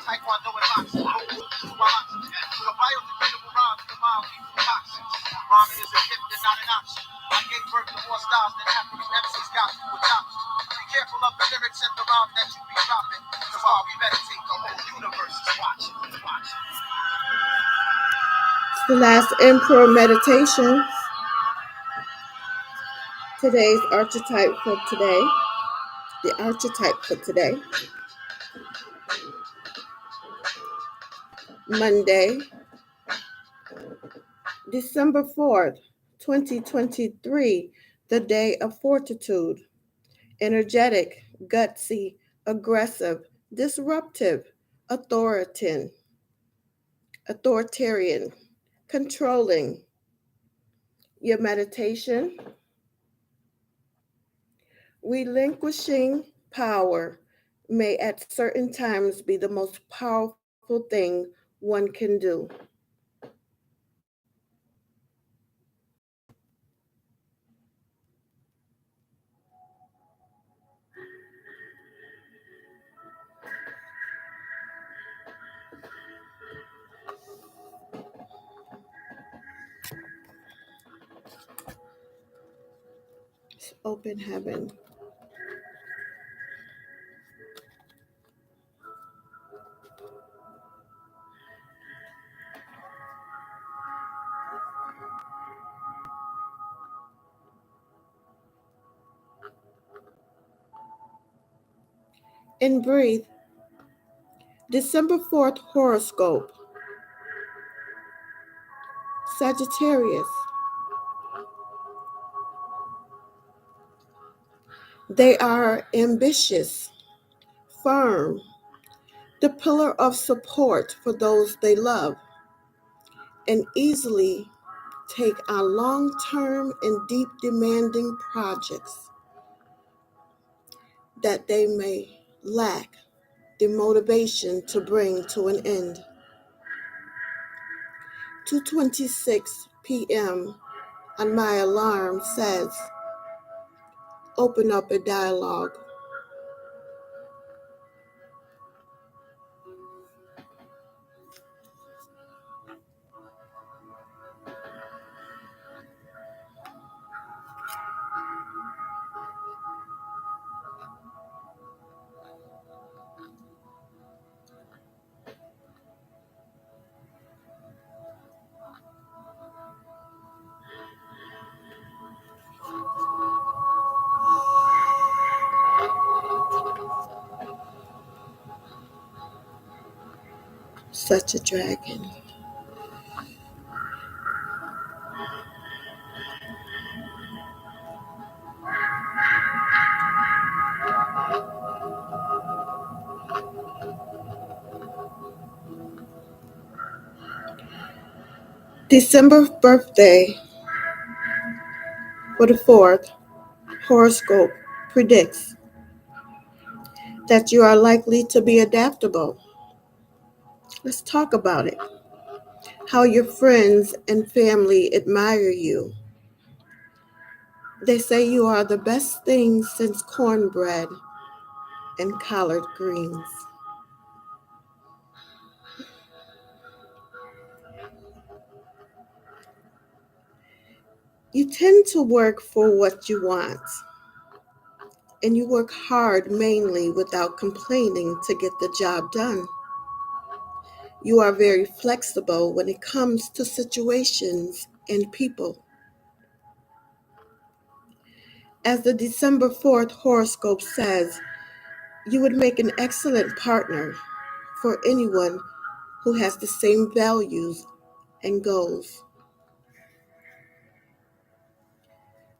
Taekwondo and boxing. The biodegradable rhyme is the mild lethal toxins. Rhyming is a gift and not an option. I gave birth to more styles than half of these MCs got to adopt. Be careful of the lyrics and the rhyme that you be dropping. Cause while we meditate, the whole universe is watching. It's the last Emperor meditation. Today's archetype for today. The archetype for today. Monday, December 4th, 2023, the day of Fortitude. Energetic, gutsy, aggressive, disruptive, authoritarian, controlling. Your meditation, relinquishing power may at certain times be the most powerful thing one can do. It's open heaven. And breathe. December 4th horoscope. Saggitarius. They are ambitious, firm, the pillar of support for those they love, and easily take on long-term and deep demanding projects that they may lack the motivation to bring to an end. 2:26 p.m. on my alarm says, open up a dialogue. Such a dragon. December birthday for the 4th horoscope predicts that you are likely to be adaptable. Let's talk about it. How your friends and family admire you. They say you are the best thing since cornbread and collard greens. You tend to work for what you want, and you work hard mainly without complaining to get the job done. You are very flexible when it comes to situations and people. As the December 4th horoscope says, you would make an excellent partner for anyone who has the same values and goals.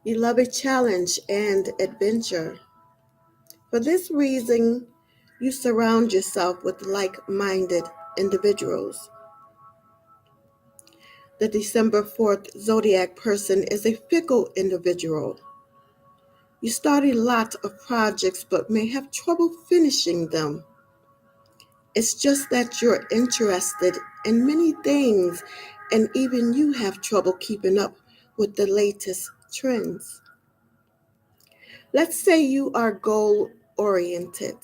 You love a challenge and adventure. For this reason, you surround yourself with like-minded individuals. The December 4th zodiac person is a fickle individual. You start a lot of projects but may have trouble finishing them. It's just that you're interested in many things and even you have trouble keeping up with the latest trends. Let's say you are goal oriented.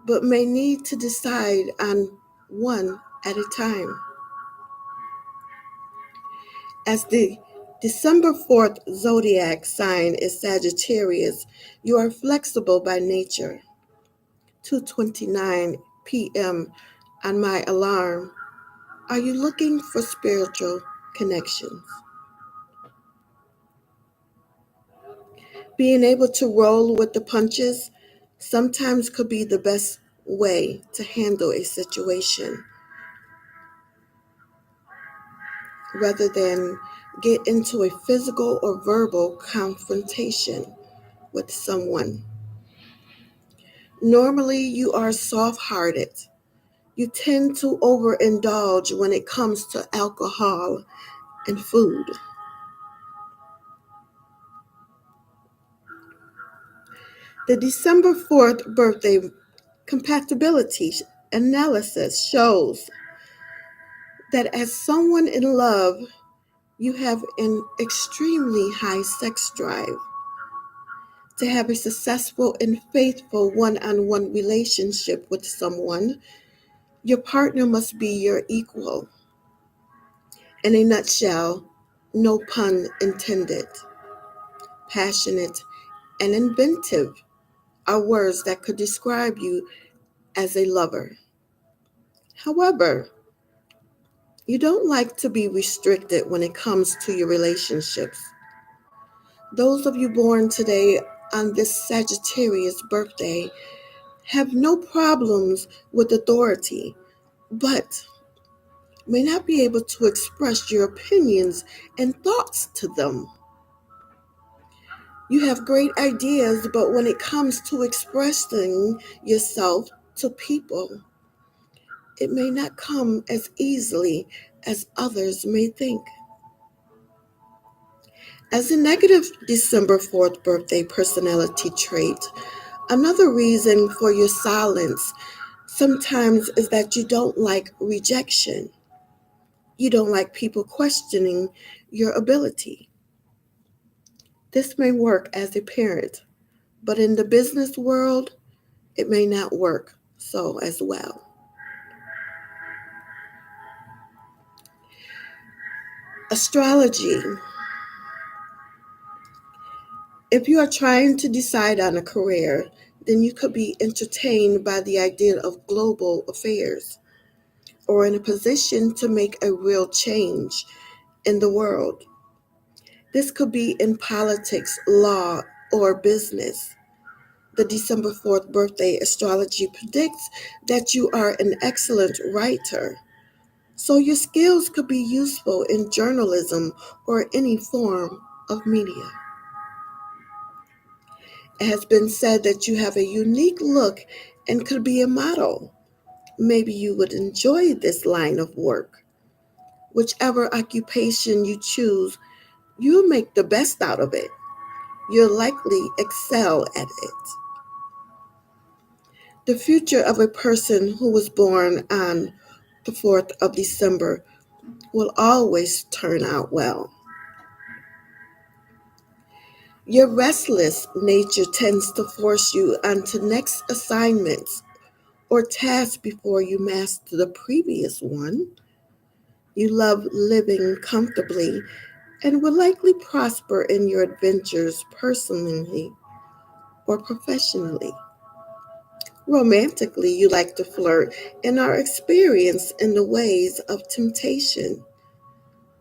but may need to decide on one at a time. As the December 4th zodiac sign is Sagittarius, you are flexible by nature. 2:29 p.m. on my alarm. Are you looking for spiritual connections? Being able to roll with the punches sometimes could be the best way to handle a situation rather than get into a physical or verbal confrontation with someone. Normally, you are soft hearted. You tend to overindulge when it comes to alcohol and food. The December 4th birthday compatibility analysis shows that as someone in love, you have an extremely high sex drive. To have a successful and faithful one-on-one relationship with someone, your partner must be your equal. In a nutshell, no pun intended, passionate and inventive are words that could describe you as a lover. However, you don't like to be restricted when it comes to your relationships. Those of you born today on this Sagittarius birthday have no problems with authority, but may not be able to express your opinions and thoughts to them. You have great ideas, but when it comes to expressing yourself to people, it may not come as easily as others may think. As a negative December 4th birthday personality trait, another reason for your silence sometimes is that you don't like rejection. You don't like people questioning your ability. This may work as a parent, but in the business world, it may not work so as well. Astrology. If you are trying to decide on a career, then you could be entertained by the idea of global affairs or in a position to make a real change in the world. This could be in politics, law, or business. The December 4th birthday astrology predicts that you are an excellent writer, so your skills could be useful in journalism or any form of media. It has been said that you have a unique look and could be a model. Maybe you would enjoy this line of work. Whichever occupation you choose, you'll make the best out of it. You'll likely excel at it. The future of a person who was born on the 4th of December will always turn out well. Your restless nature tends to force you onto next assignments or tasks before you master the previous one. You love living comfortably and will likely prosper in your adventures personally or professionally. Romantically, you like to flirt and are experienced in the ways of temptation.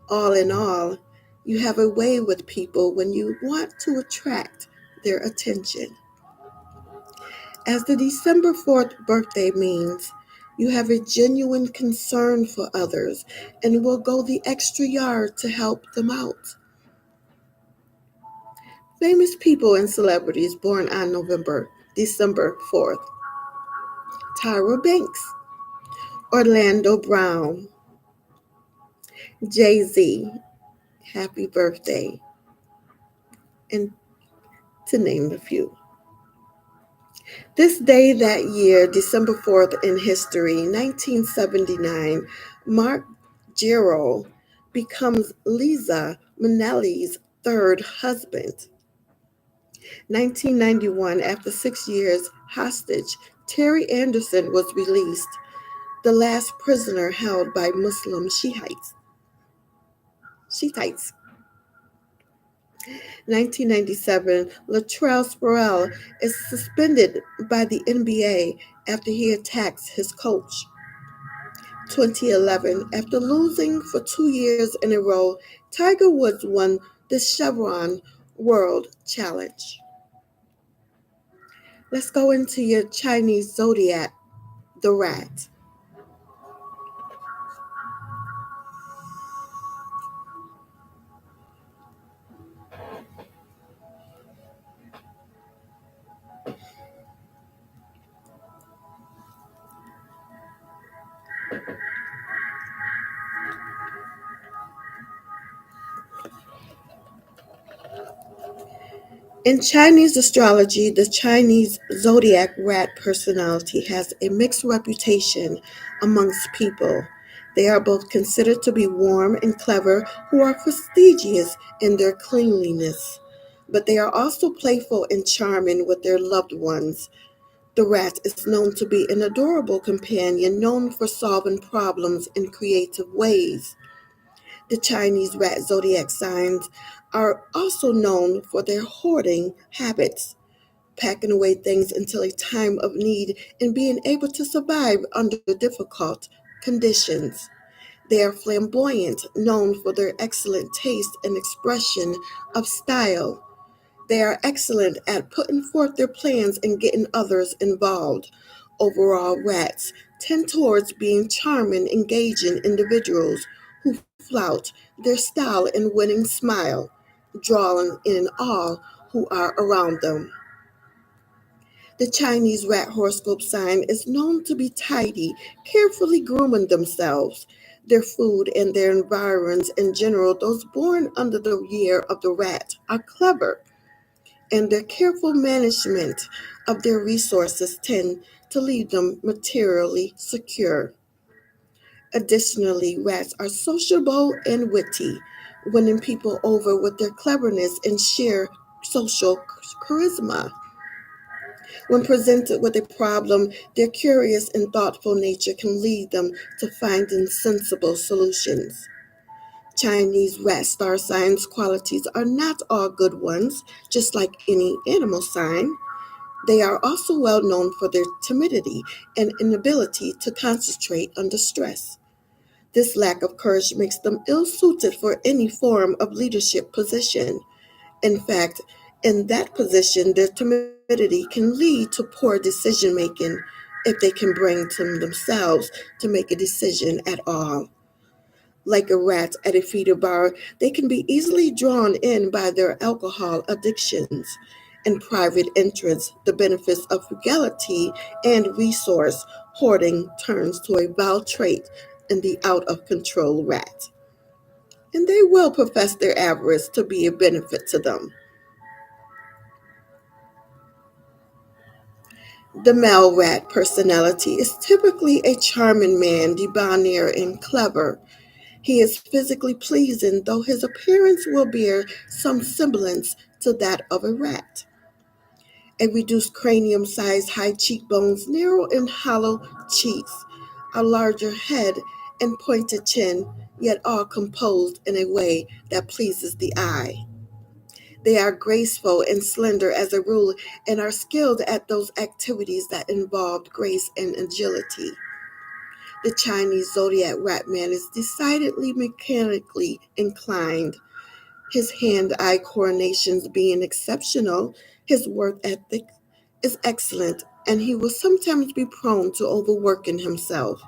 All in all, you have a way with people when you want to attract their attention. As the December 4th birthday means, you have a genuine concern for others and will go the extra yard to help them out. Famous people and celebrities born on December 4th. Tyra Banks, Orlando Brown, Jay-Z, happy birthday, and to name a few. This day that year, December 4th in history, 1979, Mark Gero becomes Liza Minnelli's third husband. 1991, after 6 years hostage Terry Anderson was released, the last prisoner held by Muslim Shiites. 1997, Latrell Sprewell is suspended by the NBA after he attacks his coach. 2011, after losing for 2 years in a row, Tiger Woods won the Chevron World Challenge. Let's go into your Chinese zodiac, the rat. In Chinese astrology, the Chinese zodiac rat personality has a mixed reputation amongst people. They are both considered to be warm and clever, who are fastidious in their cleanliness, but they are also playful and charming with their loved ones. The rat is known to be an adorable companion, known for solving problems in creative ways. The Chinese rat zodiac signs are also known for their hoarding habits, packing away things until a time of need and being able to survive under difficult conditions. They are flamboyant, known for their excellent taste and expression of style. They are excellent at putting forth their plans and getting others involved. Overall, rats tend towards being charming, engaging individuals who flout their style and winning smile, drawing in all who are around them. The Chinese rat horoscope sign is known to be tidy, carefully grooming themselves, their food, and their environs in general. Those born under the year of the rat are clever, and their careful management of their resources tend to leave them materially secure. Additionally, rats are sociable and witty, winning people over with their cleverness and sheer social charisma. When presented with a problem, their curious and thoughtful nature can lead them to finding sensible solutions. Chinese rat star signs qualities are not all good ones, just like any animal sign. They are also well known for their timidity and inability to concentrate under stress. This lack of courage makes them ill suited for any form of leadership position. In fact, in that position, their timidity can lead to poor decision making if they can bring to themselves to make a decision at all. Like a rat at a feeder bar, they can be easily drawn in by their alcohol addictions and private interests. The benefits of frugality and resource hoarding turns to a vile trait in the out of control rat. And they will profess their avarice to be a benefit to them. The male rat personality is typically a charming man, debonair and clever. He is physically pleasing, though his appearance will bear some semblance to that of a rat. A reduced cranium size, high cheekbones, narrow and hollow cheeks, a larger head and pointed chin, yet all composed in a way that pleases the eye. They are graceful and slender as a rule and are skilled at those activities that involve grace and agility. The Chinese zodiac rat man is decidedly mechanically inclined, his hand-eye coordinations being exceptional. His work ethic is excellent, and he will sometimes be prone to overworking himself.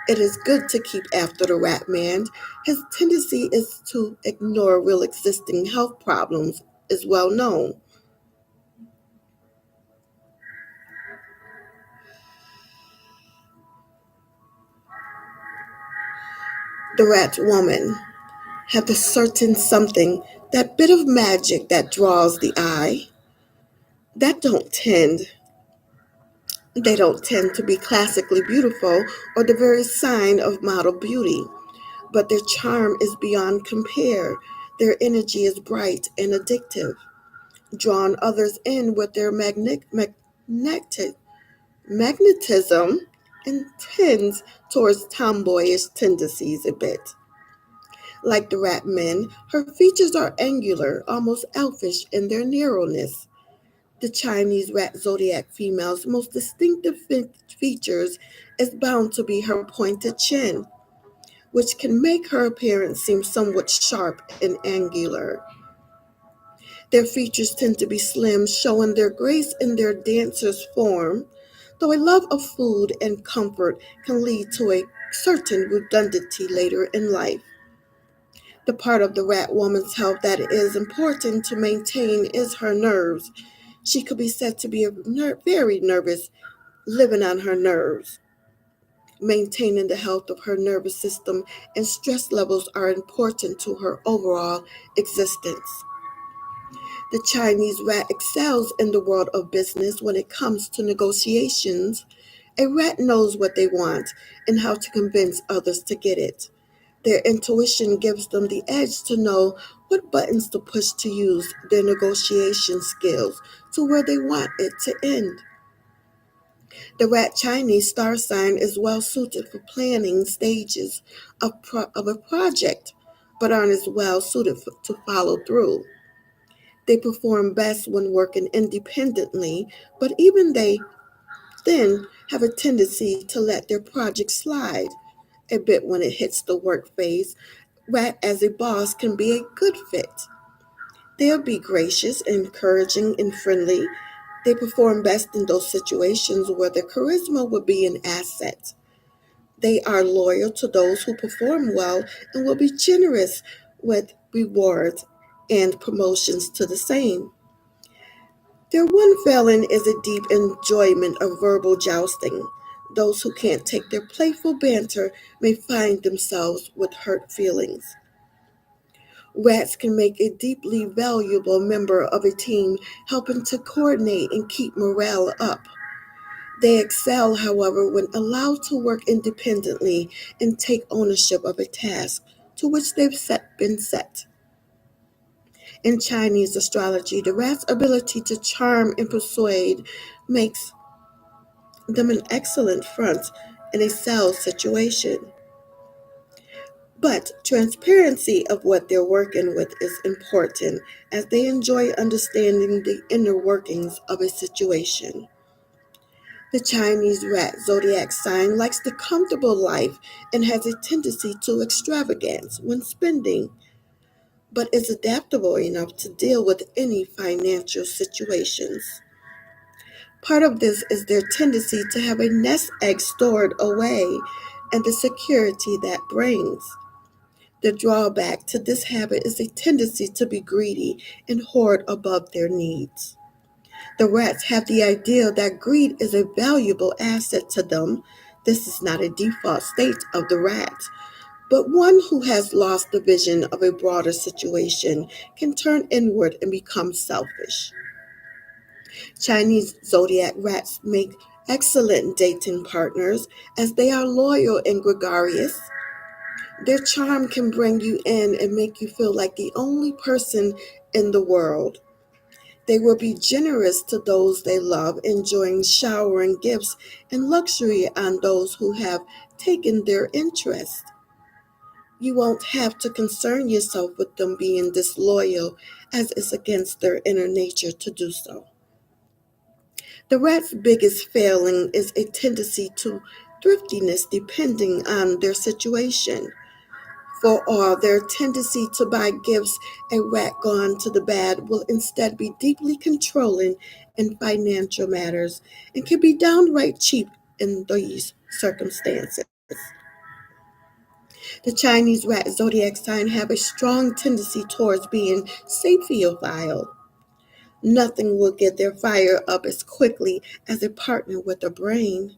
It is good to keep after the rat man. His tendency is to ignore real existing health problems, is well known. The rat woman have the certain something, that bit of magic that draws the eye. That don't tend They don't tend to be classically beautiful or the very sign of model beauty, but their charm is beyond compare. Their energy is bright and addictive, drawing others in with their magnetic magnetism and tends towards tomboyish tendencies a bit. Like the rat men, her features are angular, almost elfish in their narrowness. The Chinese rat zodiac female's most distinctive features is bound to be her pointed chin, which can make her appearance seem somewhat sharp and angular. Their features tend to be slim, showing their grace in their dancer's form, though a love of food and comfort can lead to a certain redundancy later in life. The part of the rat woman's health that is important to maintain is her nerves. She could be said to be very nervous, living on her nerves. Maintaining the health of her nervous system and stress levels are important to her overall existence. The Chinese rat excels in the world of business when it comes to negotiations. A rat knows what they want and how to convince others to get it. Their intuition gives them the edge to know what buttons to push to use their negotiation skills to where they want it to end. The rat Chinese star sign is well suited for planning stages of a project, but aren't as well suited to follow through. They perform best when working independently, but even they then have a tendency to let their projects slide a bit when it hits the work phase. Rat as a boss can be a good fit. They'll be gracious, encouraging, and friendly. They perform best in those situations where their charisma would be an asset. They are loyal to those who perform well and will be generous with rewards and promotions to the same. Their one failing is a deep enjoyment of verbal jousting. Those who can't take their playful banter may find themselves with hurt feelings. Rats can make a deeply valuable member of a team, helping to coordinate and keep morale up. They excel, however, when allowed to work independently and take ownership of a task to which been set. In Chinese astrology, the rat's ability to charm and persuade makes them an excellent front in a sales situation. But transparency of what they're working with is important as they enjoy understanding the inner workings of a situation. The Chinese rat zodiac sign likes the comfortable life and has a tendency to extravagance when spending, but is adaptable enough to deal with any financial situations. Part of this is their tendency to have a nest egg stored away and the security that brings. The drawback to this habit is a tendency to be greedy and hoard above their needs. The rats have the idea that greed is a valuable asset to them. This is not a default state of the rat, but one who has lost the vision of a broader situation can turn inward and become selfish. Chinese zodiac rats make excellent dating partners as they are loyal and gregarious. Their charm can bring you in and make you feel like the only person in the world. They will be generous to those they love, enjoying showering gifts and luxury on those who have taken their interest. You won't have to concern yourself with them being disloyal, as it's against their inner nature to do so. The rat's biggest failing is a tendency to thriftiness depending on their situation. For all their tendency to buy gifts, a rat gone to the bad will instead be deeply controlling in financial matters and can be downright cheap in these circumstances. The Chinese rat zodiac sign have a strong tendency towards being saphiophile. Nothing will get their fire up as quickly as a partner with a brain.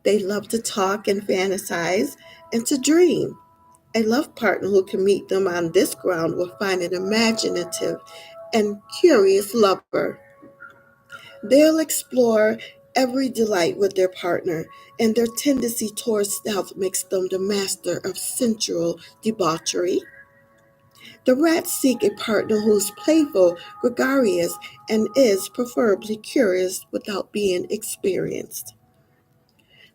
They love to talk and fantasize and to dream. A love partner who can meet them on this ground will find an imaginative and curious lover. They'll explore every delight with their partner, and their tendency towards stealth makes them the master of sensual debauchery. The rats seek a partner who is playful, gregarious, and is preferably curious without being experienced.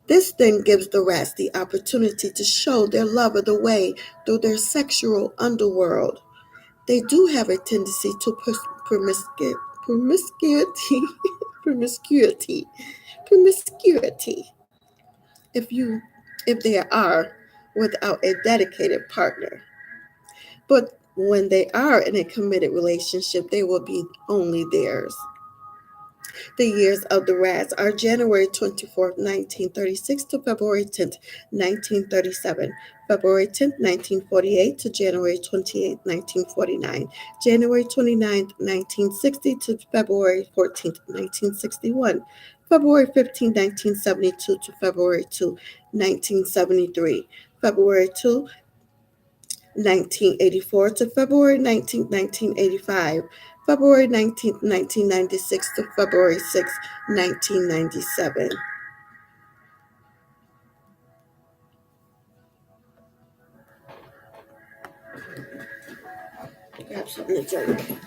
This then gives the rats the opportunity to show their lover the way through their sexual underworld. They do have a tendency to promiscuity, promiscuity, promiscuity, if you, if they are without a dedicated partner. But when they are in a committed relationship, they will be only theirs. The years of the rats are January 24th, 1936 to February 10th, 1937, February 10th, 1948 to January 28th, 1949, January 29th, 1960 to February 14th, 1961, February 15th, 1972 to February 2, 1973, February 1984 to February 19th, 1985, February 19th, 1996 to February 6th, 1997. Grab something to drink.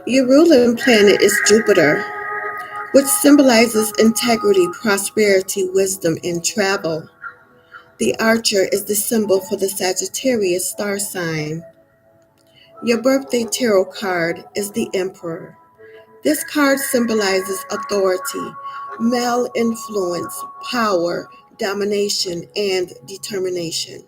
Your ruling planet is Jupiter, which symbolizes integrity, prosperity, wisdom, and travel. The archer is the symbol for the Sagittarius star sign. Your birthday tarot card is the Emperor. This card symbolizes authority, male influence, power, domination, and determination.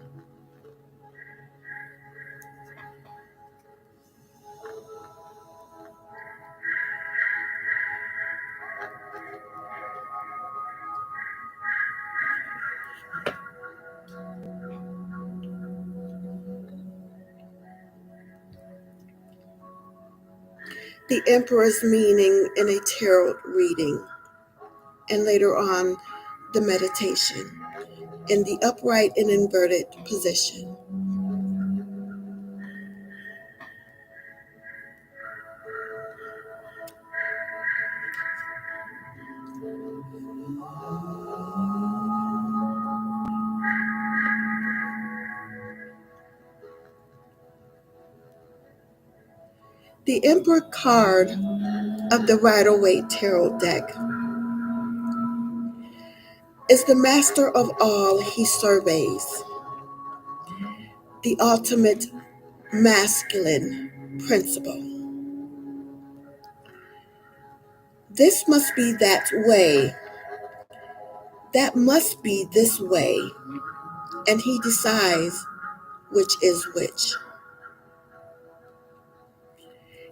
The Emperor's meaning in a tarot reading, and later on the meditation, in the upright and inverted position. The Emperor card of the Rider-Waite Tarot deck is the master of all he surveys, the ultimate masculine principle. This must be that way, that must be this way, and he decides which is which.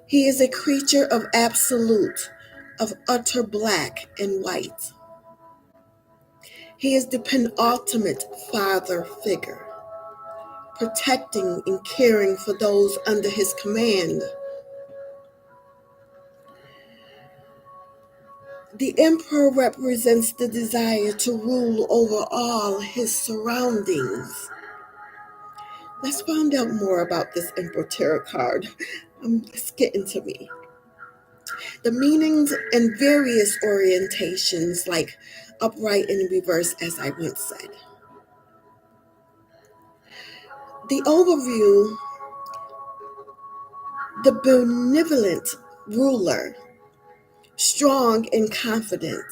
He is a creature of absolute, of utter black and white. He is the penultimate father figure, protecting and caring for those under his command. The emperor represents the desire to rule over all his surroundings. Let's find out more about this Emperor Tarot card. It's getting to me. The meanings and various orientations, like upright and reverse, as I once said. The overview, the benevolent ruler, strong and confident.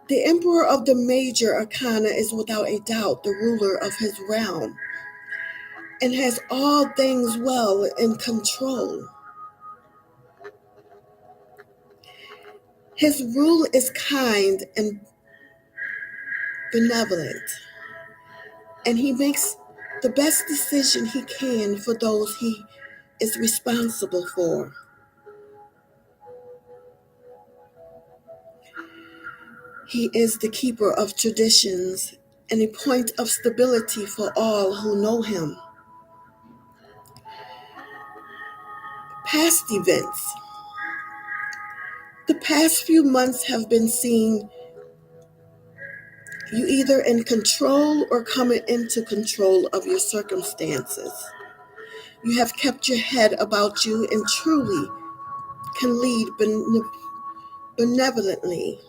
The emperor of the major arcana is without a doubt the ruler of his realm and has all things well in control. His rule is kind and benevolent, and he makes the best decision he can for those he is responsible for. He is the keeper of traditions and a point of stability for all who know him. Past events. The past few months have been seeing you either in control or coming into control of your circumstances. You have kept your head about you and truly can lead benevolently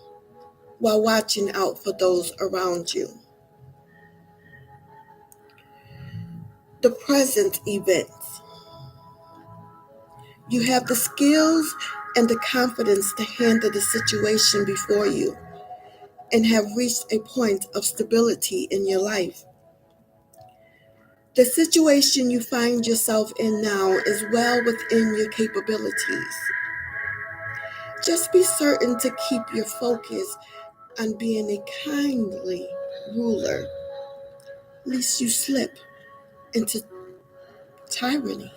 while watching out for those around you. The present events. You have the skills and the confidence to handle the situation before you and have reached a point of stability in your life. The situation you find yourself in now is well within your capabilities. Just be certain to keep your focus on being a kindly ruler, lest you slip into tyranny.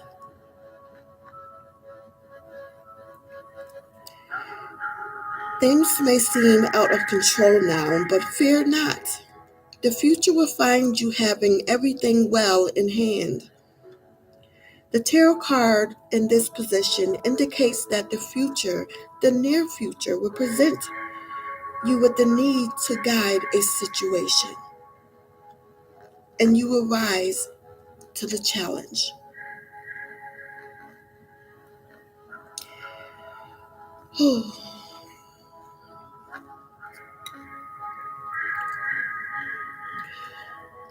Things may seem out of control now, but fear not. The future will find you having everything well in hand. The tarot card in this position indicates that the near future, will present you with the need to guide a situation, and you will rise to the challenge.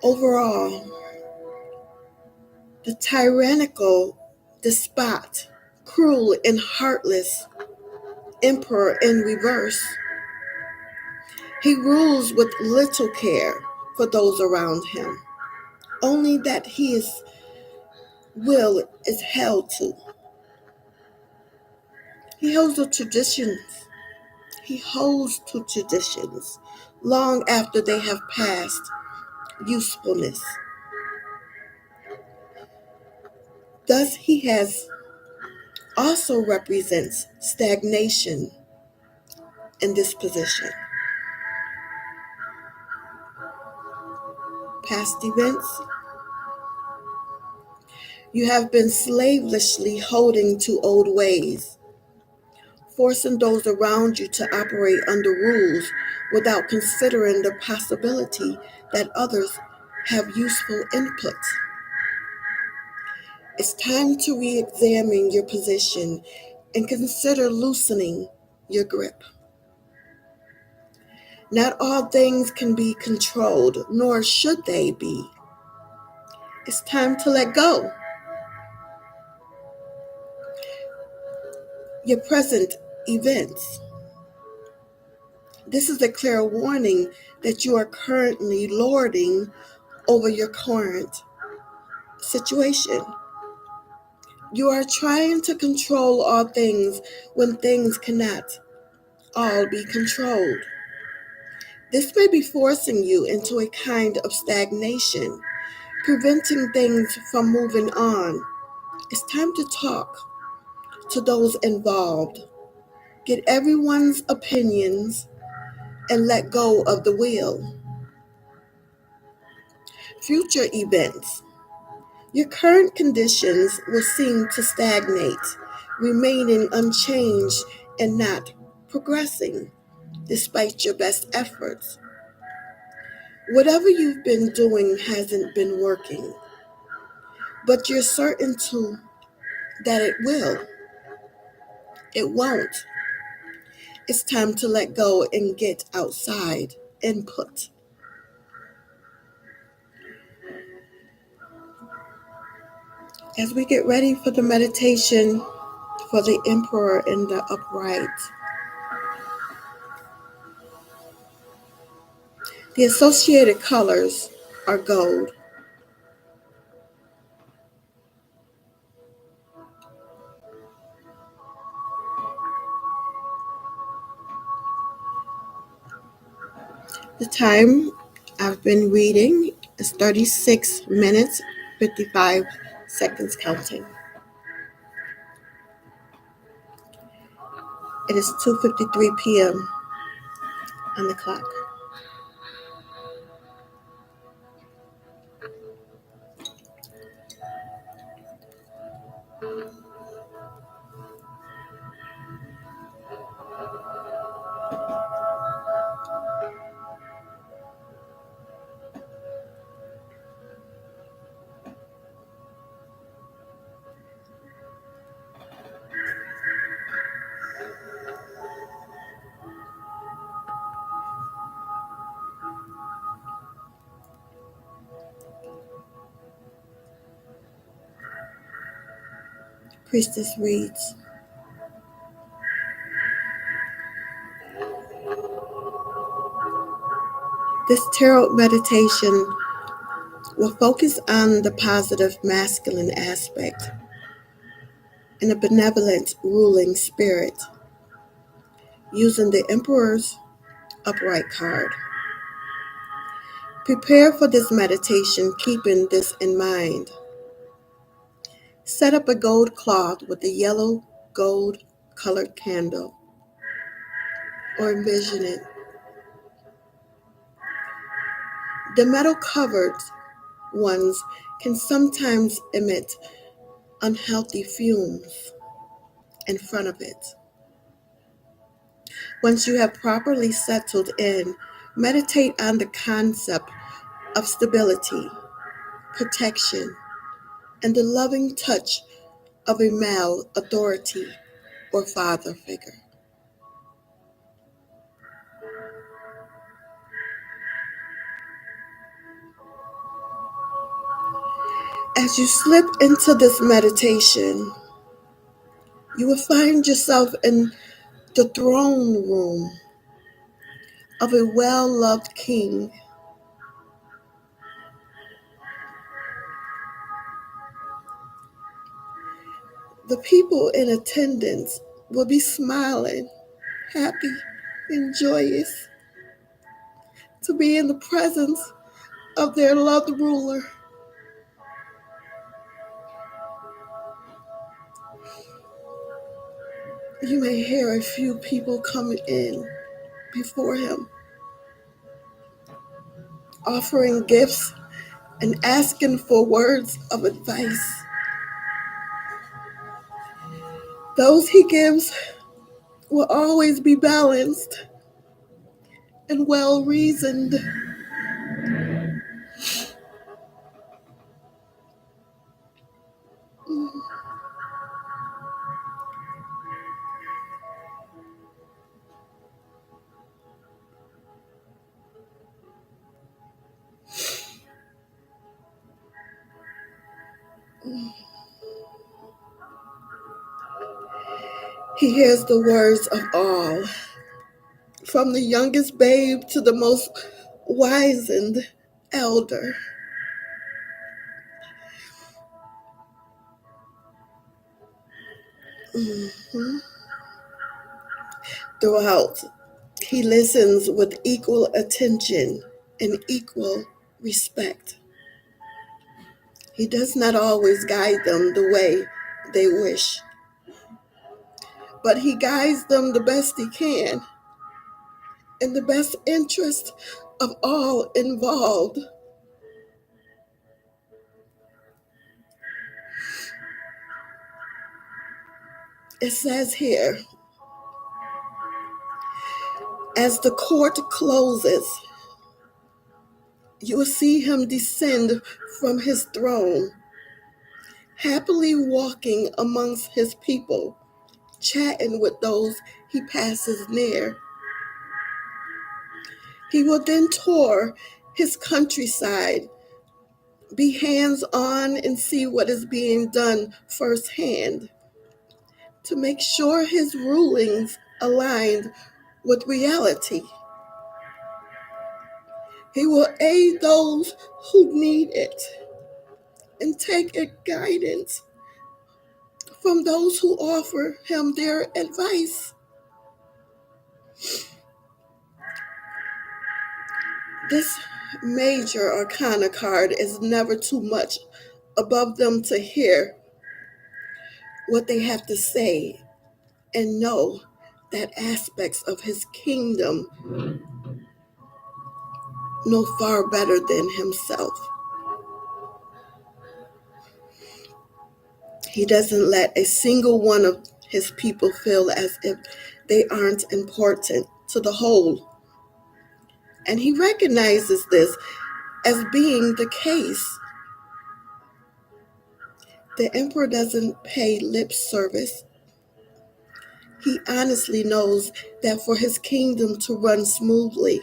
Overall, the tyrannical despot, cruel and heartless emperor in reverse, he rules with little care for those around him, only that his will is held to. He holds to traditions. He holds to traditions long after they have passed usefulness. Thus, he has also represents stagnation in this position. Past events, you have been slavishly holding to old ways, forcing those around you to operate under rules without considering the possibility that others have useful input. It's time to re-examine your position and consider loosening your grip. Not all things can be controlled, nor should they be. It's time to let go. Your present events. This is a clear warning that you are currently lording over your current situation. You are trying to control all things when things cannot all be controlled. This may be forcing you into a kind of stagnation, preventing things from moving on. It's time to talk to those involved, get everyone's opinions, and let go of the will. Future events. Your current conditions will seem to stagnate, remaining unchanged and not progressing, despite your best efforts. Whatever you've been doing hasn't been working, but you're certain that it will. It won't. It's time to let go and get outside input. As we get ready for the meditation for the Emperor in the upright, the associated colors are gold. The time I've been reading. It's 36 minutes, 55 seconds counting. It is 2:53 p.m. on the clock. Priestess reads, this tarot meditation will focus on the positive masculine aspect and a benevolent ruling spirit using the Emperor's upright card. Prepare for this meditation keeping this in mind. Set up a gold cloth with a yellow gold colored candle or envision it. The metal covered ones can sometimes emit unhealthy fumes in front of it. Once you have properly settled in, meditate on the concept of stability, protection, and the loving touch of a male authority or father figure. As you slip into this meditation, you will find yourself in the throne room of a well-loved king. The people in attendance will be smiling, happy, and joyous to be in the presence of their loved ruler. You may hear a few people coming in before him, offering gifts and asking for words of advice. Those he gives will always be balanced and well-reasoned. He hears the words of all, from the youngest babe to the most wizened elder. Throughout, he listens with equal attention and equal respect. He does not always guide them the way they wish, but he guides them the best he can in the best interest of all involved. It says here, as the court closes, you will see him descend from his throne, happily walking amongst his people, chatting with those he passes near. He will then tour his countryside, be hands-on and see what is being done firsthand to make sure his rulings aligned with reality. He will aid those who need it and take guidance from those who offer him their advice. This major arcana card is never too much above them to hear what they have to say and know that aspects of his kingdom know far better than himself. He doesn't let a single one of his people feel as if they aren't important to the whole. And he recognizes this as being the case. The emperor doesn't pay lip service. He honestly knows that for his kingdom to run smoothly,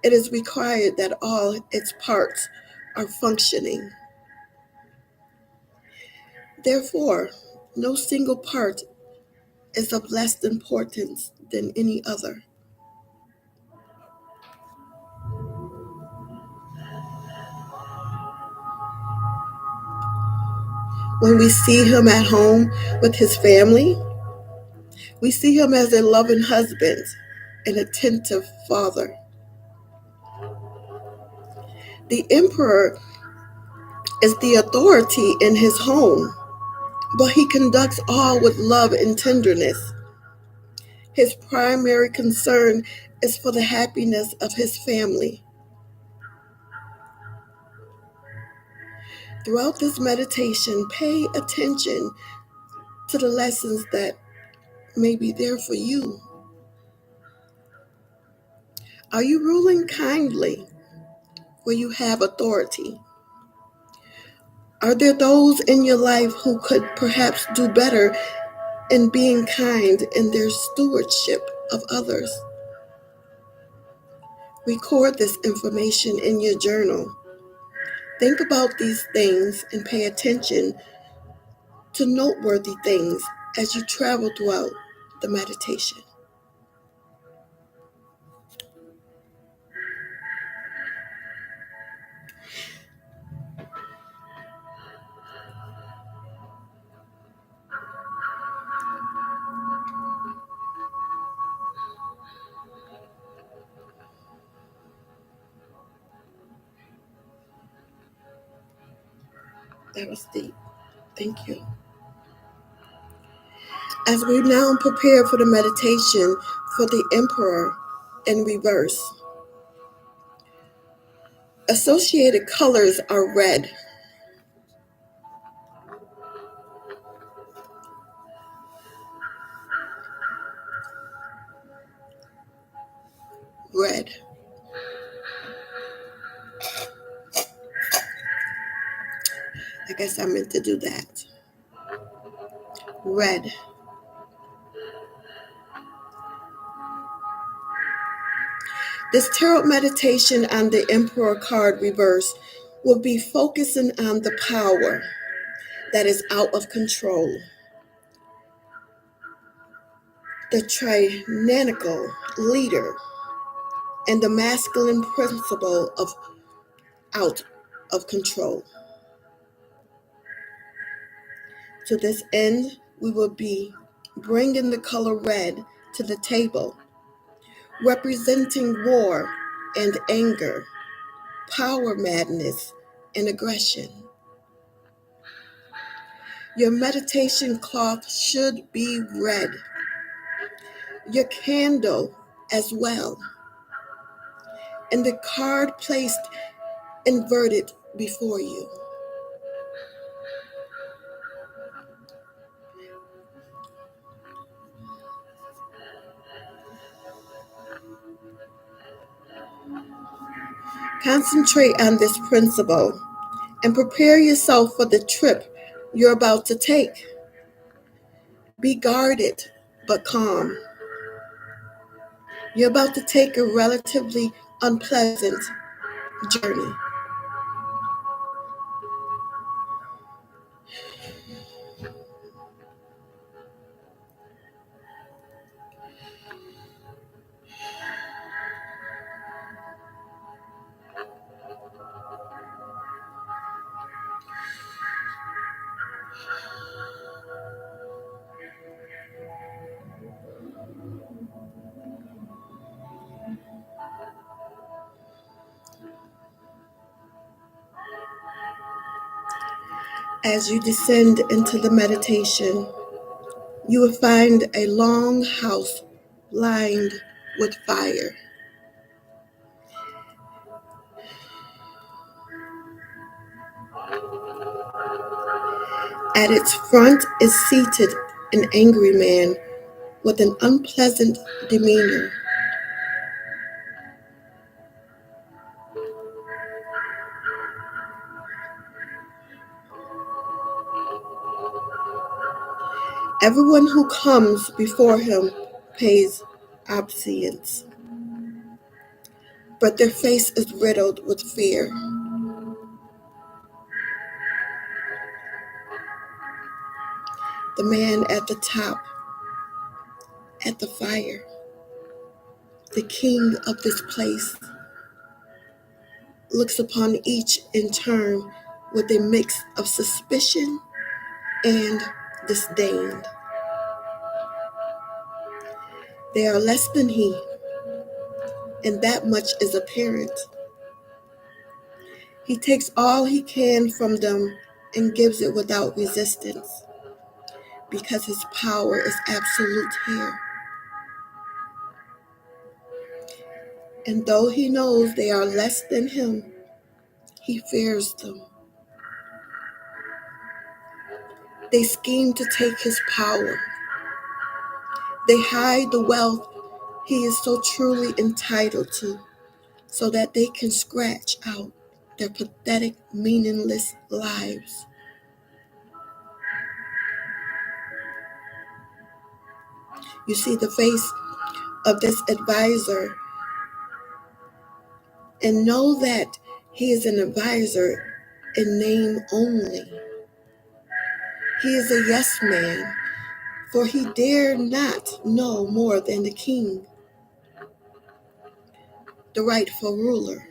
it is required that all its parts are functioning. Therefore, no single part is of less importance than any other. When we see him at home with his family, we see him as a loving husband, an attentive father. The emperor is the authority in his home, but he conducts all with love and tenderness. His primary concern is for the happiness of his family. Throughout this meditation, pay attention to the lessons that may be there for you. Are you ruling kindly where you have authority? Are there those in your life who could perhaps do better in being kind in their stewardship of others? Record this information in your journal. Think about these things and pay attention to noteworthy things as you travel throughout the meditation. That was deep. Thank you. As we now prepare for the meditation for the Emperor in reverse, associated colors are red, red. I guess I meant to do that. Red. This tarot meditation on the Emperor card reverse will be focusing on the power that is out of control, the tyrannical leader, and the masculine principle of out of control. To this end, we will be bringing the color red to the table, representing war and anger, power madness, and aggression. Your meditation cloth should be red. Your candle as well. And the card placed inverted before you. Concentrate on this principle and prepare yourself for the trip you're about to take. Be guarded but calm. You're about to take a relatively unpleasant journey. As you descend into the meditation, you will find a long house lined with fire. At its front is seated an angry man with an unpleasant demeanor. Everyone who comes before him pays obeisance, but their face is riddled with fear. The man at the top, at the fire, the king of this place, looks upon each in turn with a mix of suspicion and disdain. They are less than he, and that much is apparent. He takes all he can from them and gives it without resistance, because his power is absolute here. And though he knows they are less than him, he fears them. They scheme to take his power. They hide the wealth he is so truly entitled to, so that they can scratch out their pathetic, meaningless lives. You see the face of this advisor and know that he is an advisor in name only. He is a yes man, for he dare not know more than the king, the rightful ruler.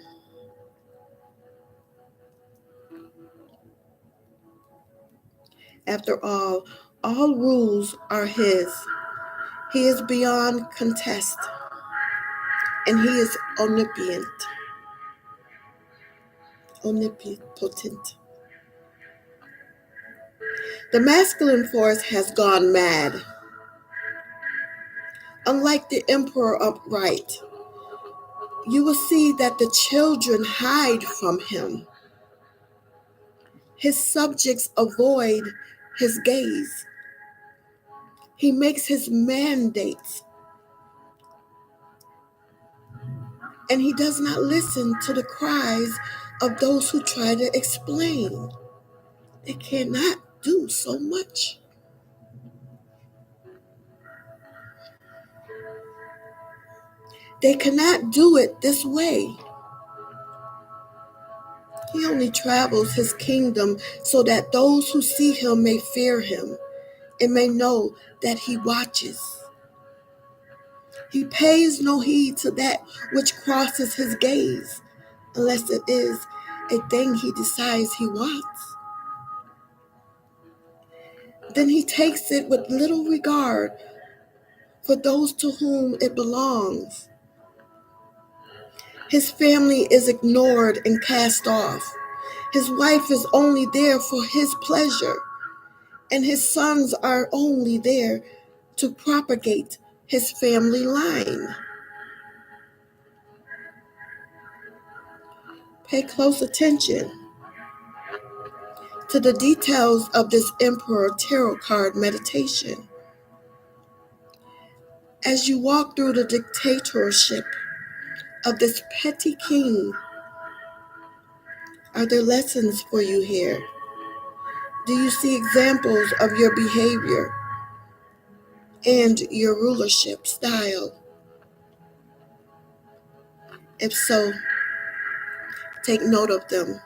After all rules are his. He is beyond contest, and he is omnipotent. The masculine force has gone mad. Unlike the emperor upright, you will see that the children hide from him. His subjects avoid his gaze. He makes his mandates, and he does not listen to the cries of those who try to explain. They cannot do so much. They cannot do it this way. He only travels his kingdom so that those who see him may fear him and may know that he watches. He pays no heed to that which crosses his gaze, unless it is a thing he decides he wants. Then he takes it with little regard for those to whom it belongs. His family is ignored and cast off. His wife is only there for his pleasure, and his sons are only there to propagate his family line. Pay close attention to the details of this Emperor Tarot card meditation. As you walk through the dictatorship of this petty king, are there lessons for you here? Do you see examples of your behavior and your rulership style? If so, take note of them.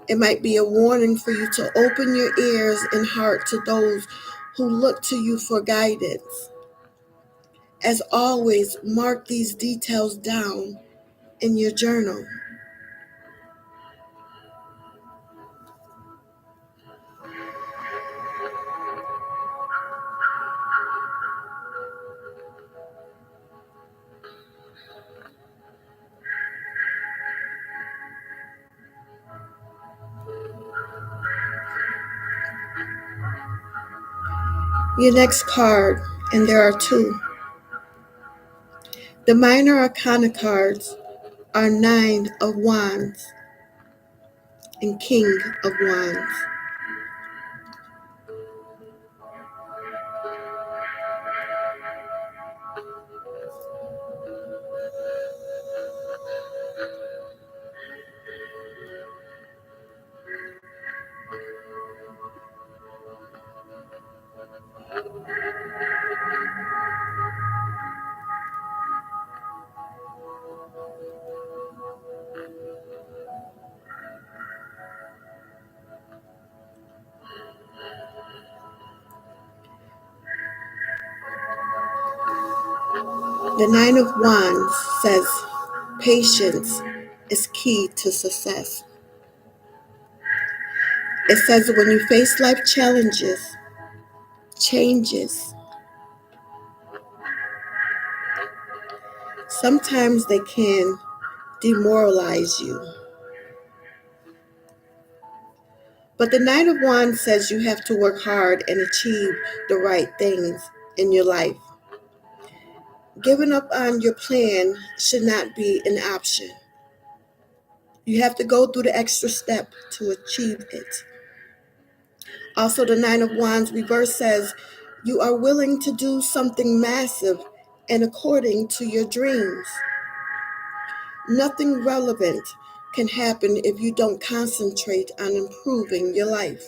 It might be a warning for you to open your ears and heart to those who look to you for guidance. As always, mark these details down in your journal. Your next card, and there are two. The minor arcana cards are Nine of Wands and King of Wands. The Nine of Wands says patience is key to success. It says when you face life challenges, changes, sometimes they can demoralize you. But the Nine of Wands says you have to work hard and achieve the right things in your life. Giving up on your plan should not be an option. You have to go through the extra step to achieve it. Also, the Nine of Wands reverse says you are willing to do something massive and according to your dreams. Nothing relevant can happen if you don't concentrate on improving your life.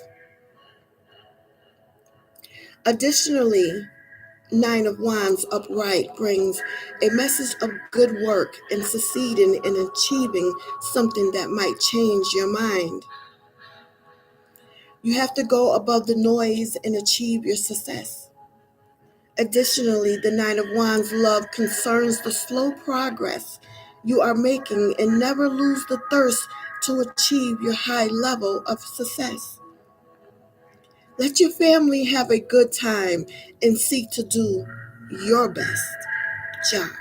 Additionally, Nine of Wands upright brings a message of good work and succeeding in achieving something that might change your mind. You have to go above the noise and achieve your success. Additionally, the Nine of Wands love concerns the slow progress you are making and never lose the thirst to achieve your high level of success. Let your family have a good time and seek to do your best jobs.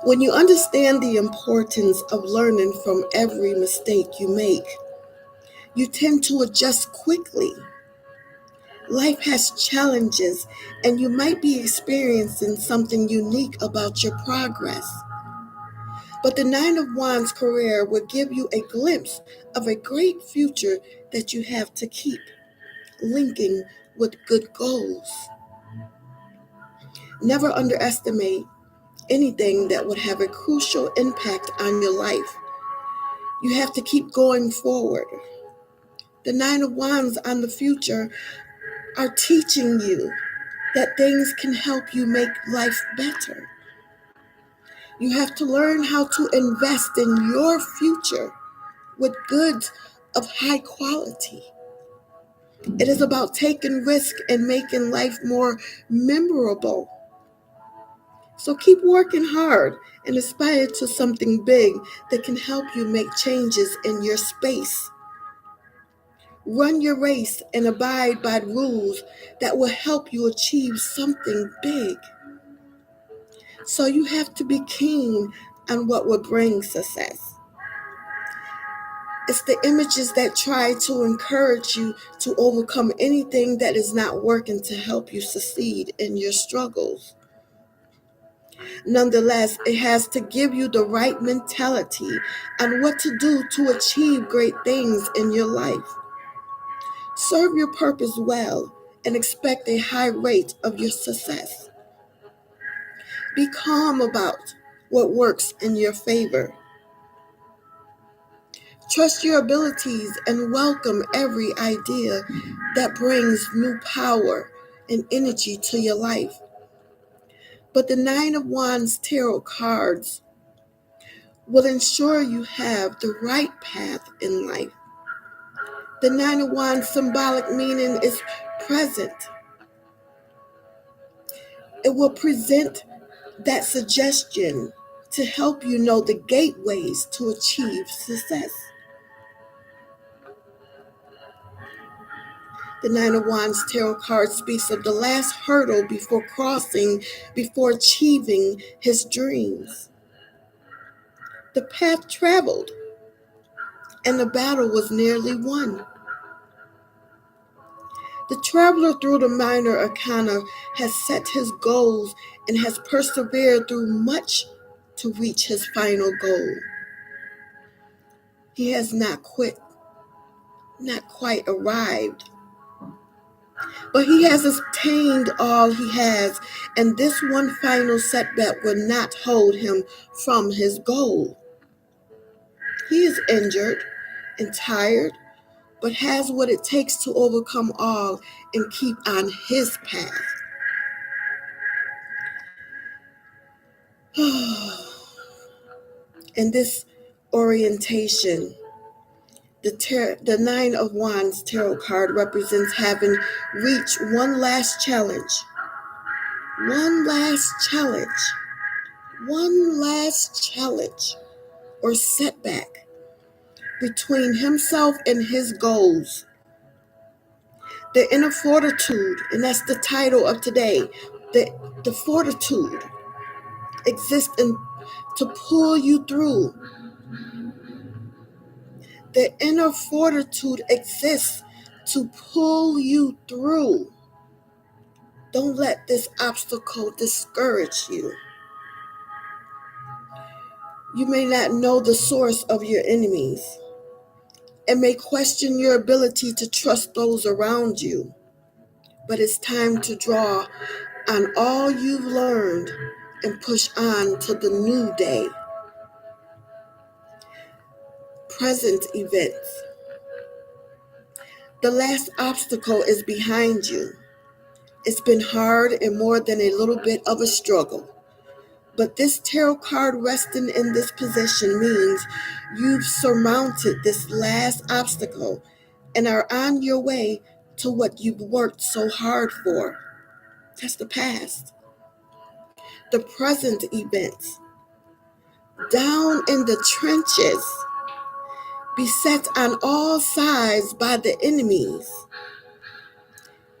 When you understand the importance of learning from every mistake you make, you tend to adjust quickly. Life has challenges, and you might be experiencing something unique about your progress. But the Nine of Wands career will give you a glimpse of a great future that you have to keep linking with good goals. Never underestimate anything that would have a crucial impact on your life. You have to keep going forward. The Nine of Wands on the future are teaching you that things can help you make life better. You have to learn how to invest in your future with goods of high quality. It is about taking risk and making life more memorable. So keep working hard and aspire to something big that can help you make changes in your space. Run your race and abide by rules that will help you achieve something big. So you have to be keen on what will bring success. It's the images that try to encourage you to overcome anything that is not working to help you succeed in your struggles. Nonetheless, it has to give you the right mentality on what to do to achieve great things in your life. Serve your purpose well and expect a high rate of your success. Be calm about what works in your favor. Trust your abilities and welcome every idea that brings new power and energy to your life. But the Nine of Wands tarot cards will ensure you have the right path in life. The Nine of Wands symbolic meaning is present. It will present that suggestion to help you know the gateways to achieve success. The Nine of Wands tarot card speaks of the last hurdle before achieving his dreams. The path traveled and the battle was nearly won. The traveler through the minor arcana has set his goals and has persevered through much to reach his final goal. He has not quit, not quite arrived, but he has attained all he has, and this one final setback will not hold him from his goal. He is injured and tired, but has what it takes to overcome all and keep on his path. In this orientation, the Nine of Wands tarot card represents having reached one last challenge. One last challenge. One last challenge or setback between himself and his goals. The inner fortitude, and that's the title of today. The fortitude exists to pull you through. The inner fortitude exists to pull you through. Don't let this obstacle discourage you. You may not know the source of your enemies and may question your ability to trust those around you. But it's time to draw on all you've learned and push on to the new day. Present events. The last obstacle is behind you. It's been hard and more than a little bit of a struggle. But this tarot card resting in this position means you've surmounted this last obstacle and are on your way to what you've worked so hard for. That's the past. The present events. Down in the trenches, beset on all sides by the enemies.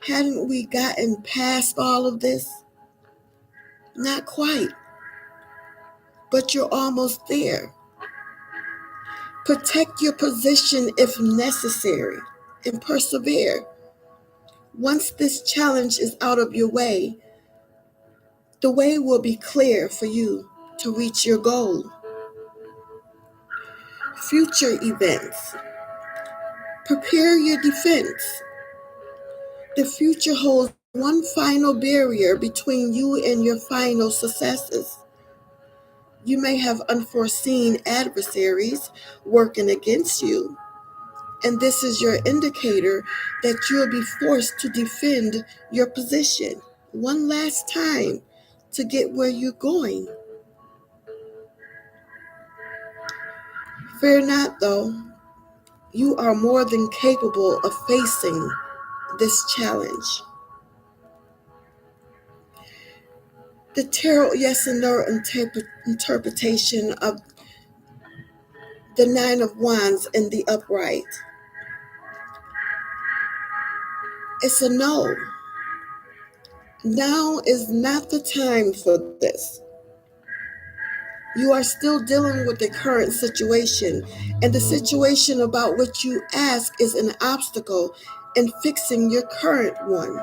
Hadn't we gotten past all of this? Not quite, but you're almost there. Protect your position if necessary and persevere. Once this challenge is out of your way, the way will be clear for you to reach your goal. Future events. Prepare your defense. The future holds one final barrier between you and your final successes. You may have unforeseen adversaries working against you, and this is your indicator that you'll be forced to defend your position one last time to get where you're going. Fear not, though. You are more than capable of facing this challenge. The tarot yes and no interpretation of the Nine of Wands in the upright. It's a no. Now is not the time for this. You are still dealing with the current situation, and the situation about which you ask is an obstacle in fixing your current one.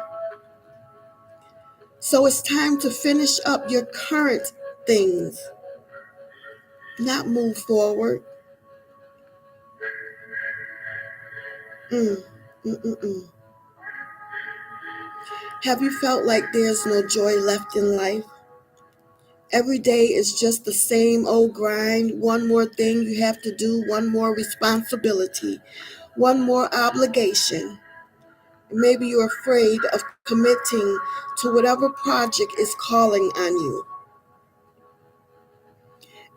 So it's time to finish up your current things, not move forward. Have you felt like there's no joy left in life? Every day is just the same old grind. One more thing you have to do, one more responsibility, one more obligation. Maybe you're afraid of committing to whatever project is calling on you.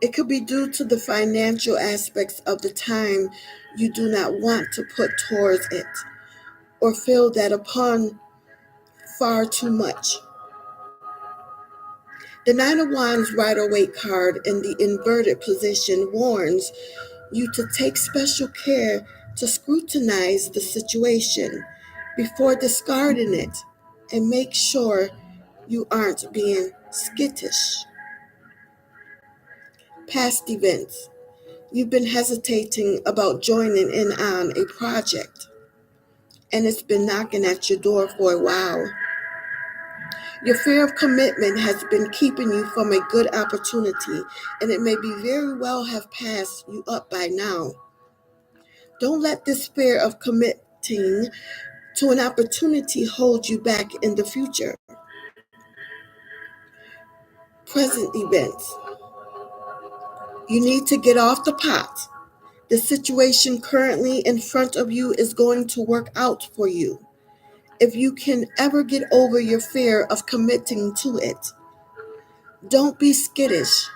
It could be due to the financial aspects of the time you do not want to put towards it, or feel that upon far too much. The Nine of Wands Rider-Waite card in the inverted position warns you to take special care to scrutinize the situation before discarding it and make sure you aren't being skittish. Past events. You've been hesitating about joining in on a project, and it's been knocking at your door for a while. Your fear of commitment has been keeping you from a good opportunity, and it may be very well have passed you up by now. Don't let this fear of committing to an opportunity hold you back in the future. Present events. You need to get off the pot. The situation currently in front of you is going to work out for you. If you can ever get over your fear of committing to it, don't be skittish.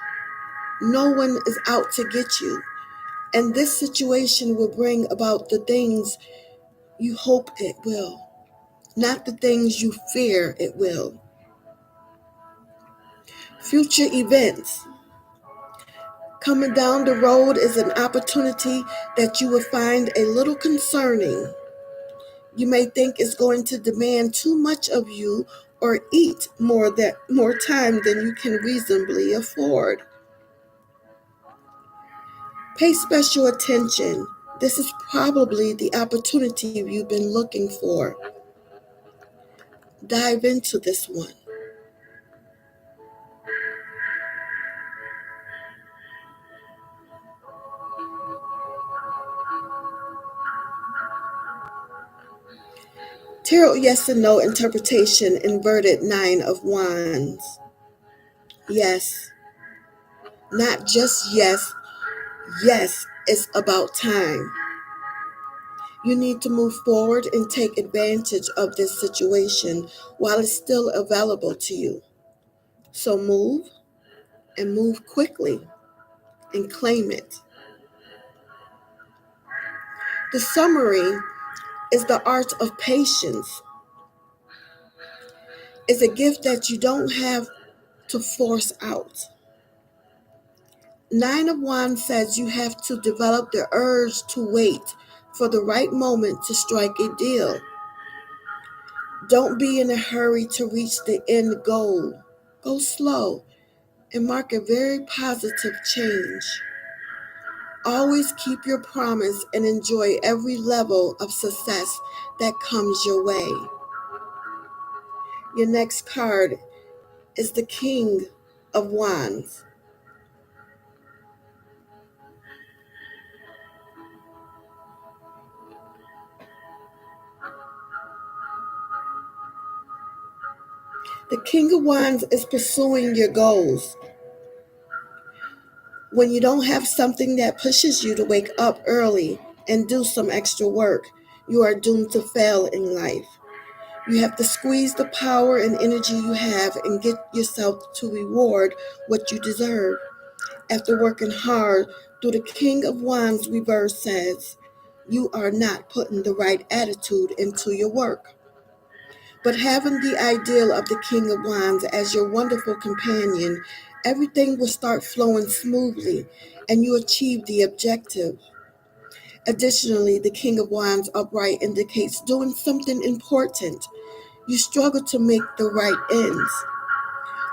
No one is out to get you. And this situation will bring about the things you hope it will, not the things you fear it will. Future events. Coming down the road is an opportunity that you will find a little concerning. You may think it's going to demand too much of you or eat more time than you can reasonably afford. Pay special attention. This is probably the opportunity you've been looking for. Dive into this one. Tarot yes and no interpretation, inverted 9 of Wands. Yes. Not just yes. Yes, it's about time. You need to move forward and take advantage of this situation while it's still available to you. So move, and move quickly, and claim it. The summary is the art of patience. It's a gift that you don't have to force out. 9 of Wands says you have to develop the urge to wait for the right moment to strike a deal. Don't be in a hurry to reach the end goal. Go slow and mark a very positive change. Always keep your promise and enjoy every level of success that comes your way. Your next card is the King of Wands. The King of Wands is pursuing your goals. When you don't have something that pushes you to wake up early and do some extra work, you are doomed to fail in life. You have to squeeze the power and energy you have and get yourself to reward what you deserve. After working hard, through the King of Wands reverse says, you are not putting the right attitude into your work. But having the ideal of the King of Wands as your wonderful companion, everything will start flowing smoothly and you achieve the objective. Additionally, the King of Wands upright indicates doing something important. You struggle to make the right ends.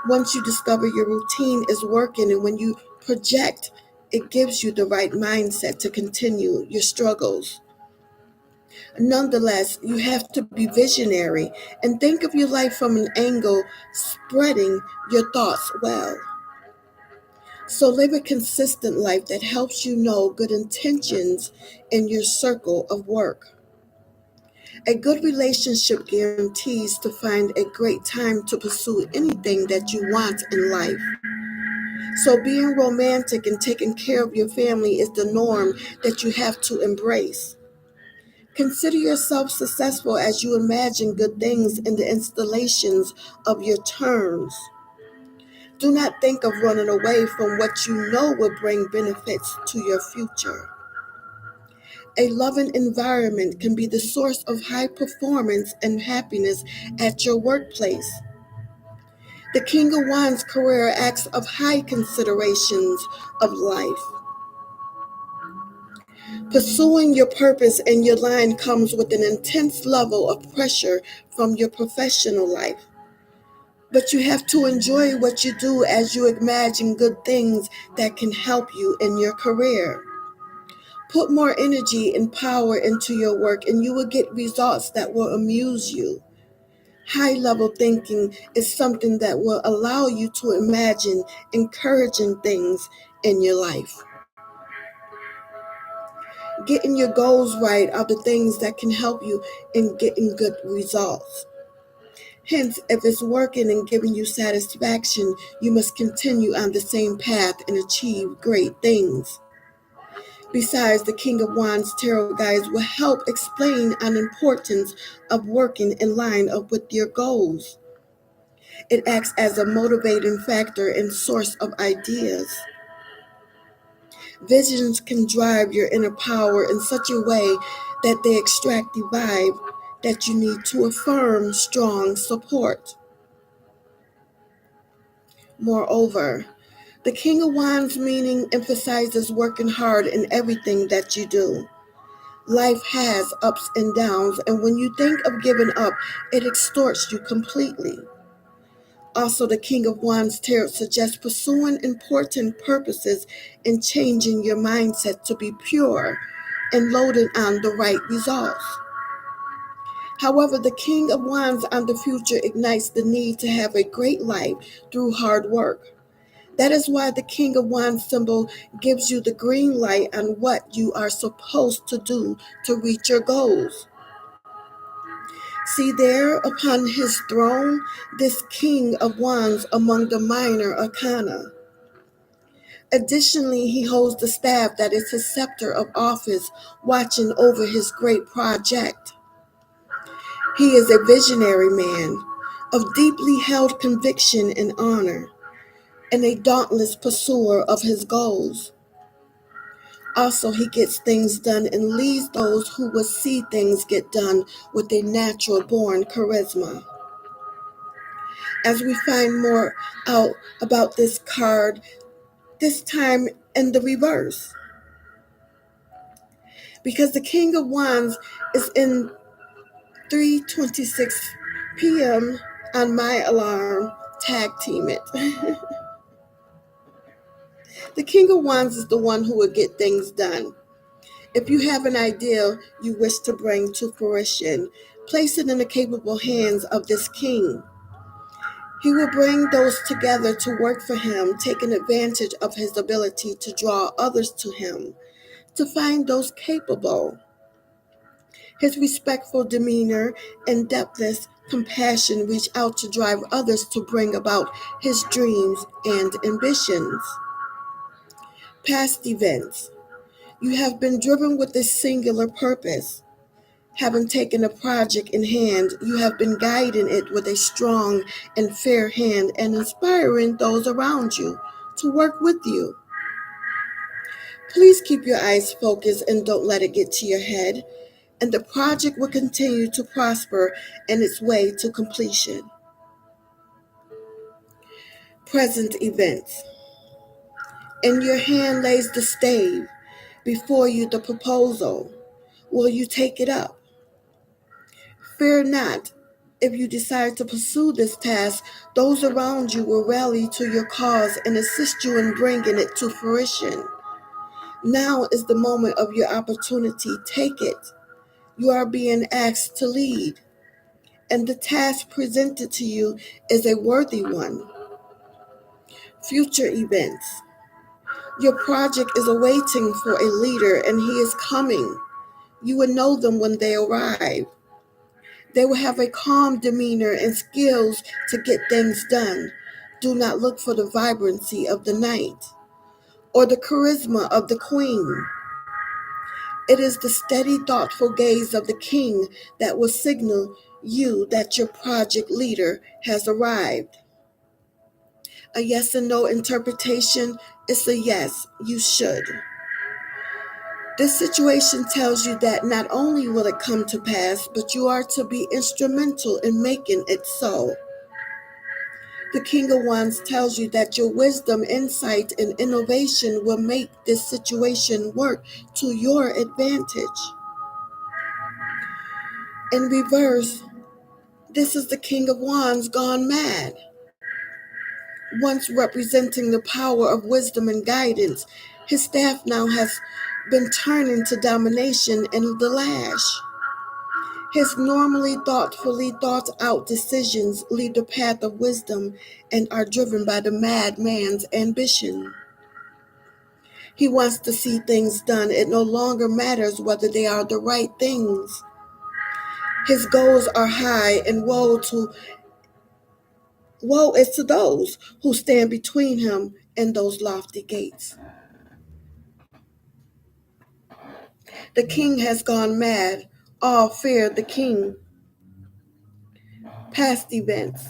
Once you discover your routine is working and when you project, it gives you the right mindset to continue your struggles. Nonetheless, you have to be visionary and think of your life from an angle, spreading your thoughts well. So live a consistent life that helps you know good intentions in your circle of work. A good relationship guarantees to find a great time to pursue anything that you want in life. So being romantic and taking care of your family is the norm that you have to embrace. Consider yourself successful as you imagine good things in the installations of your terms. Do not think of running away from what you know will bring benefits to your future. A loving environment can be the source of high performance and happiness at your workplace. The King of Wands career acts of high considerations of life. Pursuing your purpose and your line comes with an intense level of pressure from your professional life. But you have to enjoy what you do as you imagine good things that can help you in your career. Put more energy and power into your work, and you will get results that will amuse you. High level thinking is something that will allow you to imagine encouraging things in your life. Getting your goals right are the things that can help you in getting good results. Hence, if it's working and giving you satisfaction, you must continue on the same path and achieve great things. Besides, the King of Wands tarot guides will help explain an importance of working in line up with your goals. It acts as a motivating factor and source of ideas. Visions can drive your inner power in such a way that they extract the vibe that you need to affirm strong support. Moreover, the King of Wands meaning emphasizes working hard in everything that you do. Life has ups and downs, and when you think of giving up, it extorts you completely. Also, the King of Wands tarot suggests pursuing important purposes and changing your mindset to be pure and loaded on the right results. However, the King of Wands on the future ignites the need to have a great life through hard work. That is why the King of Wands symbol gives you the green light on what you are supposed to do to reach your goals. See there upon his throne, this King of Wands among the minor arcana. Additionally, he holds the staff that is his scepter of office, watching over his great project. He is a visionary man of deeply held conviction and honor, and a dauntless pursuer of his goals. Also, he gets things done and leads those who will see things get done with a natural born charisma. As we find more out about this card, this time in the reverse. Because the King of Wands is in 3:26 p.m. on my alarm, tag team it. The King of Wands is the one who will get things done. If you have an idea you wish to bring to fruition, place it in the capable hands of this king. He will bring those together to work for him, taking advantage of his ability to draw others to him, to find those capable. His respectful demeanor and depthless compassion reach out to drive others to bring about his dreams and ambitions. Past events. You have been driven with a singular purpose. Having taken a project in hand, you have been guiding it with a strong and fair hand and inspiring those around you to work with you. Please keep your eyes focused and don't let it get to your head, and the project will continue to prosper in its way to completion. Present events. In your hand lays the stave, before you the proposal. Will you take it up? Fear not. If you decide to pursue this task, those around you will rally to your cause and assist you in bringing it to fruition. Now is the moment of your opportunity. Take it. You are being asked to lead, and the task presented to you is a worthy one. Future events. Your project is awaiting for a leader, and he is coming. You will know them when they arrive. They will have a calm demeanor and skills to get things done. Do not look for the vibrancy of the knight or the charisma of the queen. It is the steady, thoughtful gaze of the king that will signal you that your project leader has arrived. A yes and no interpretation is a yes, you should. This situation tells you that not only will it come to pass, but you are to be instrumental in making it so. The King of Wands tells you that your wisdom, insight, and innovation will make this situation work to your advantage. In reverse, this is the King of Wands gone mad. Once representing the power of wisdom and guidance, his staff now has been turning to domination and the lash. His normally thoughtfully thought out decisions lead the path of wisdom and are driven by the madman's ambition. He wants to see things done. It no longer matters whether they are the right things. His goals are high, and woe is to those who stand between him and those lofty gates. The king has gone mad. All fear the king. Past events.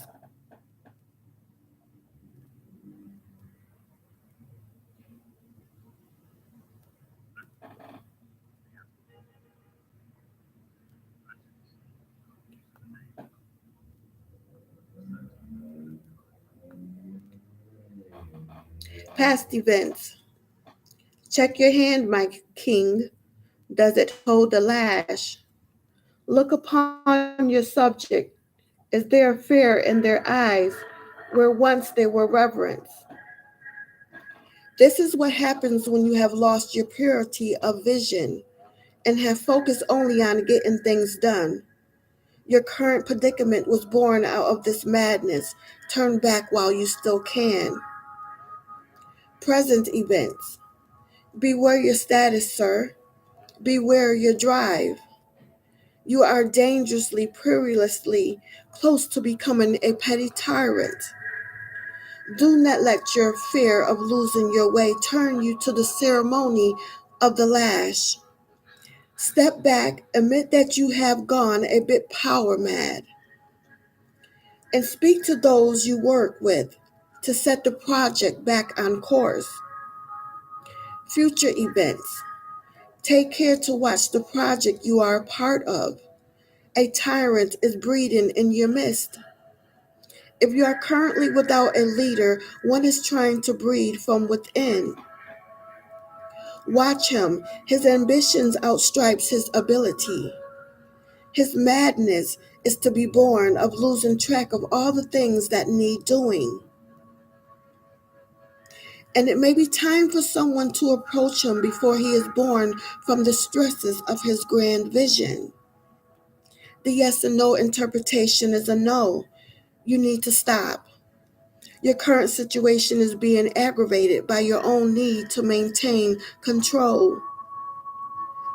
Past events. Check your hand, my king. Does it hold the lash? Look upon your subject. Is there fear in their eyes where once there were reverence? This is what happens when you have lost your purity of vision and have focused only on getting things done. Your current predicament was born out of this madness. Turn back while you still can. Present events. Beware your status, sir. Beware your drive. You are dangerously, perilously close to becoming a petty tyrant. Do not let your fear of losing your way turn you to the ceremony of the lash. Step back, admit that you have gone a bit power mad, and speak to those you work with to set the project back on course. Future events. Take care to watch the project you are a part of. A tyrant is breeding in your midst. If you are currently without a leader, one is trying to breed from within. Watch him. His ambitions outstripes his ability. His madness is to be born of losing track of all the things that need doing. And it may be time for someone to approach him before he is born from the stresses of his grand vision. The yes and no interpretation is a no. You need to stop. Your current situation is being aggravated by your own need to maintain control.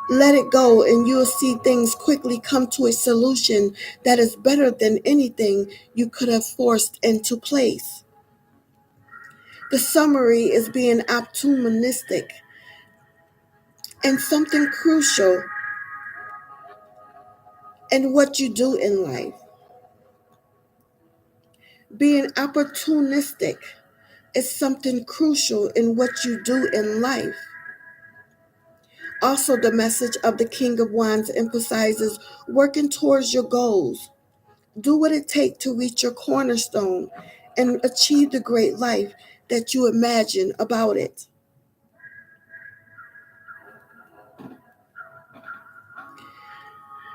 Let it go, and you'll see things quickly come to a solution that is better than anything you could have forced into place. The summary is being optimistic and something crucial in what you do in life. Being opportunistic is something crucial in what you do in life. Also, the message of the King of Wands emphasizes working towards your goals. Do what it takes to reach your cornerstone and achieve the great life that you imagine about it.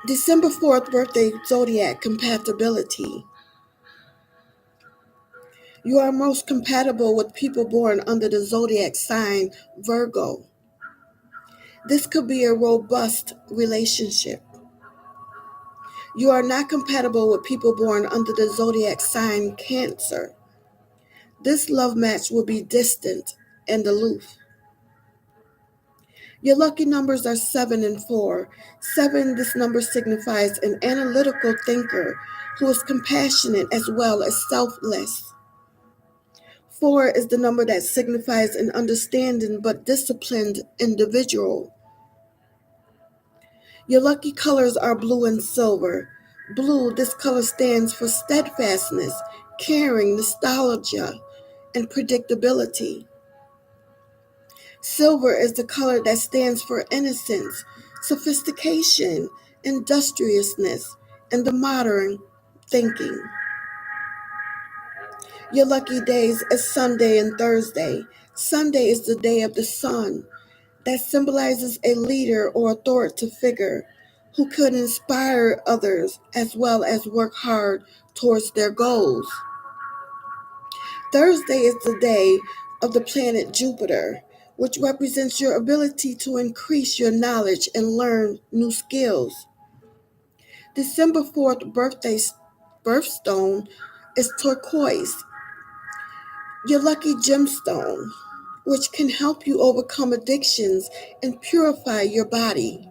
December 4th birthday zodiac compatibility. You are most compatible with people born under the zodiac sign Virgo. This could be a robust relationship. You are not compatible with people born under the zodiac sign Cancer. This love match will be distant and aloof. Your lucky numbers are 7 and 4. 7, this number signifies an analytical thinker who is compassionate as well as selfless. 4 is the number that signifies an understanding but disciplined individual. Your lucky colors are blue and silver. Blue, this color stands for steadfastness, caring, nostalgia, and predictability. Silver is the color that stands for innocence, sophistication, industriousness, and the modern thinking. Your lucky days is Sunday and Thursday. Sunday is the day of the sun that symbolizes a leader or authoritative figure who could inspire others as well as work hard towards their goals. Thursday is the day of the planet Jupiter, which represents your ability to increase your knowledge and learn new skills. December 4th birthstone is turquoise, your lucky gemstone, which can help you overcome addictions and purify your body.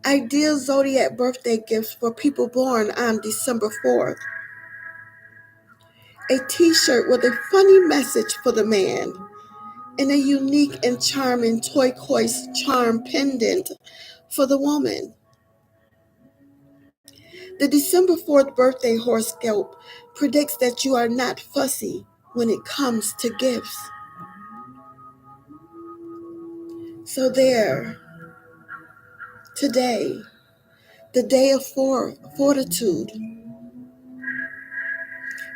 Ideal zodiac birthday gifts for people born on December 4th. A t-shirt with a funny message for the man, and a unique and charming turquoise charm pendant for the woman. The December 4th birthday horoscope predicts that you are not fussy when it comes to gifts. So there, today, the day of Fortitude,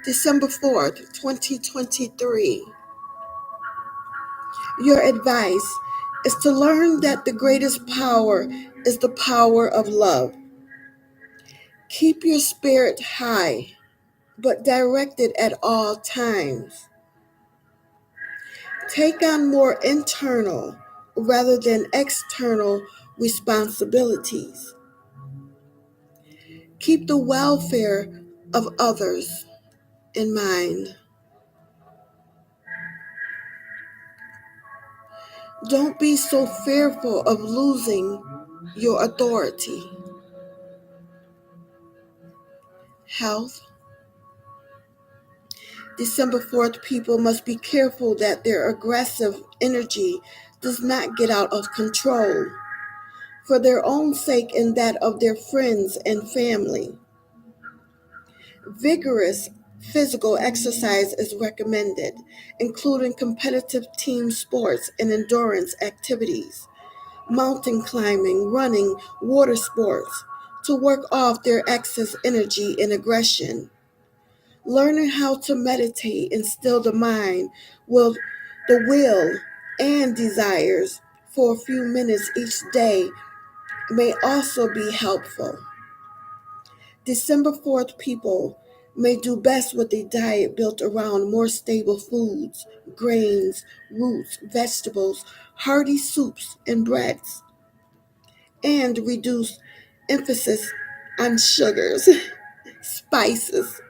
December 4th, 2023. Your advice is to learn that the greatest power is the power of love. Keep your spirit high, but direct it at all times. Take on more internal rather than external responsibilities. Keep the welfare of others in mind. Don't be so fearful of losing your authority. Health. December 4th people must be careful that their aggressive energy does not get out of control for their own sake and that of their friends and family. Vigorous physical exercise is recommended, including competitive team sports and endurance activities, mountain climbing, running, water sports, to work off their excess energy and aggression. Learning how to meditate and still the mind, the will, and desires for a few minutes each day may also be helpful. December 4th people may do best with a diet built around more stable foods, grains, roots, vegetables, hearty soups, and breads, and reduce emphasis on sugars, spices,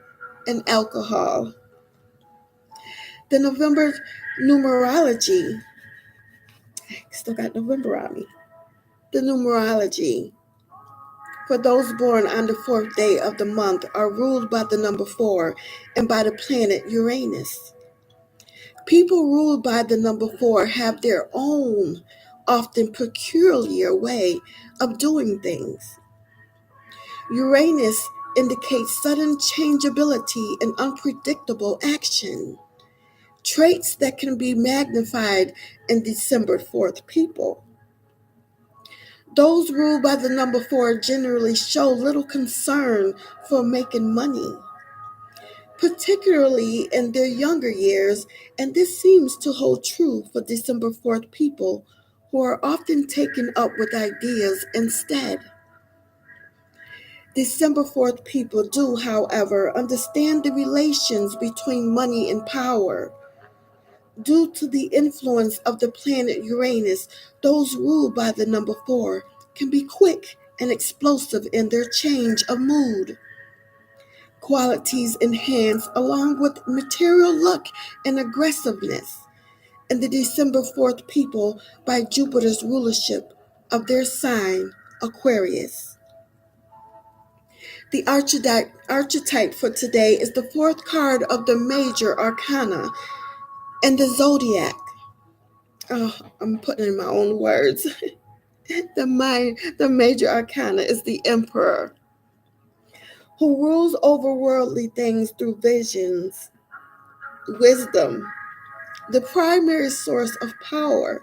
and alcohol. The November numerology, I still got November on me. The numerology for those born on the fourth day of the month are ruled by the number 4 and by the planet Uranus. People ruled by the number 4 have their own, often peculiar way of doing things. Uranus indicates sudden changeability and unpredictable action, traits that can be magnified in December 4th people. Those ruled by the number 4 generally show little concern for making money, particularly in their younger years, and this seems to hold true for December 4th people who are often taken up with ideas instead. December 4th people do, however, understand the relations between money and power. Due to the influence of the planet Uranus, those ruled by the number 4 can be quick and explosive in their change of mood. Qualities enhanced along with material luck and aggressiveness in the December 4th people by Jupiter's rulership of their sign, Aquarius. The archetype for today is the fourth card of the major arcana and the zodiac. Oh, I'm putting in my own words. The major arcana is the emperor, who rules over worldly things through visions, wisdom, the primary source of power.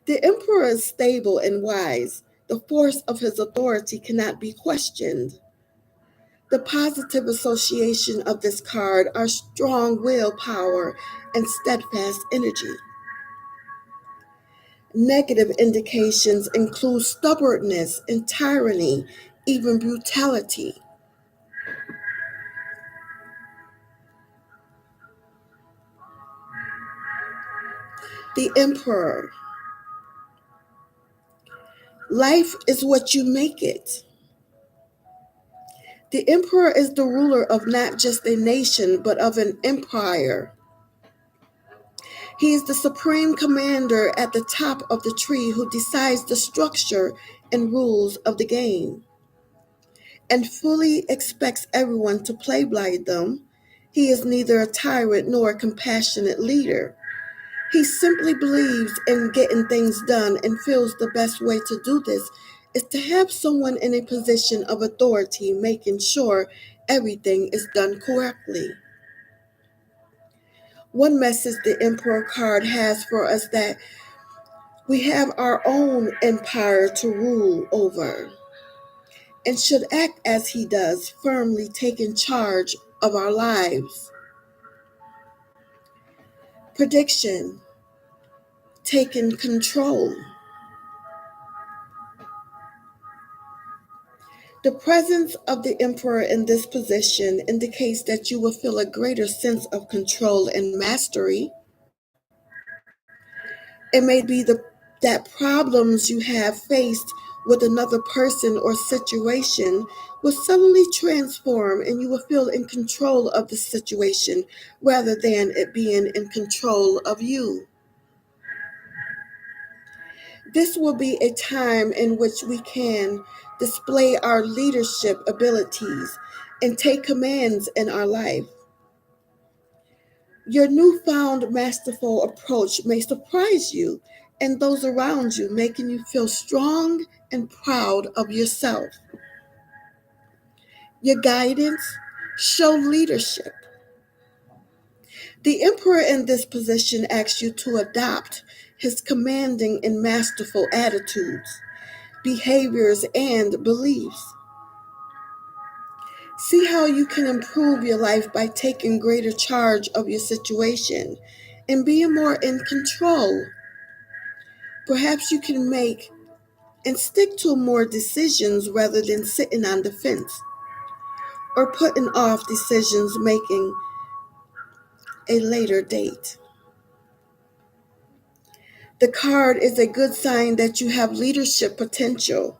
The emperor is stable and wise. The force of his authority cannot be questioned. The positive association of this card are strong willpower and steadfast energy. Negative indications include stubbornness and tyranny, even brutality. The Emperor. Life is what you make it. The Emperor is the ruler of not just a nation, but of an empire. He is the supreme commander at the top of the tree who decides the structure and rules of the game and fully expects everyone to play by them. He is neither a tyrant nor a compassionate leader. He simply believes in getting things done and feels the best way to do this is to have someone in a position of authority making sure everything is done correctly. One message the Emperor card has for us that we have our own empire to rule over and should act as he does, firmly taking charge of our lives. Prediction, taking control. The presence of the Emperor in this position indicates that you will feel a greater sense of control and mastery. It may be that problems you have faced with another person or situation will suddenly transform and you will feel in control of the situation rather than it being in control of you. This will be a time in which we can display our leadership abilities and take commands in our life. Your newfound masterful approach may surprise you and those around you, making you feel strong and proud of yourself. Your guidance, show leadership. The Emperor in this position asks you to adopt his commanding and masterful attitudes, behaviors, and beliefs. See how you can improve your life by taking greater charge of your situation and being more in control. Perhaps you can make and stick to more decisions rather than sitting on the fence or putting off decisions making a later date. The card is a good sign that you have leadership potential.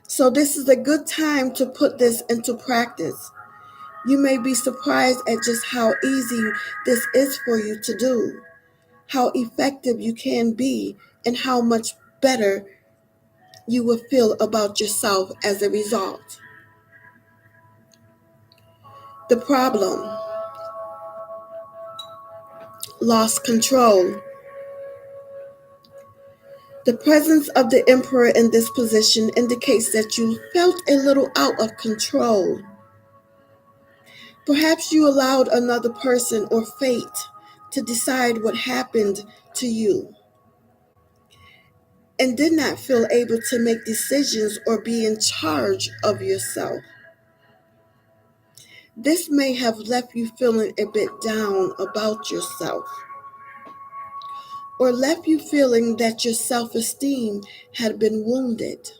So this is a good time to put this into practice. You may be surprised at just how easy this is for you to do, how effective you can be, and how much better you will feel about yourself as a result. The problem, lost control. The presence of the Emperor in this position indicates that you felt a little out of control. Perhaps you allowed another person or fate to decide what happened to you and did not feel able to make decisions or be in charge of yourself. This may have left you feeling a bit down about yourself or left you feeling that your self-esteem had been wounded.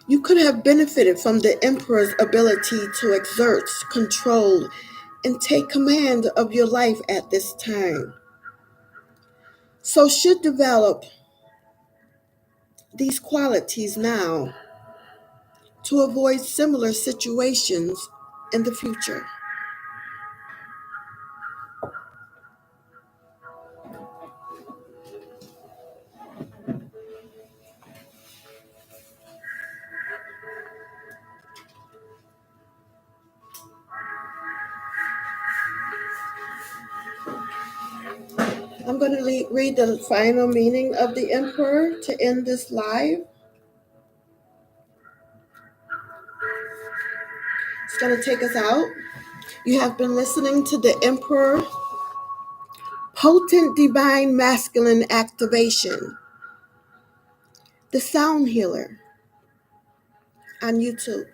You could have benefited from the Emperor's ability to exert control and take command of your life at this time. So should develop these qualities now to avoid similar situations in the future. I'm going to read the final meaning of the Emperor to end this live. It's going to take us out. You have been listening to the Emperor Potent Divine Masculine Activation, the Sound Healer on YouTube.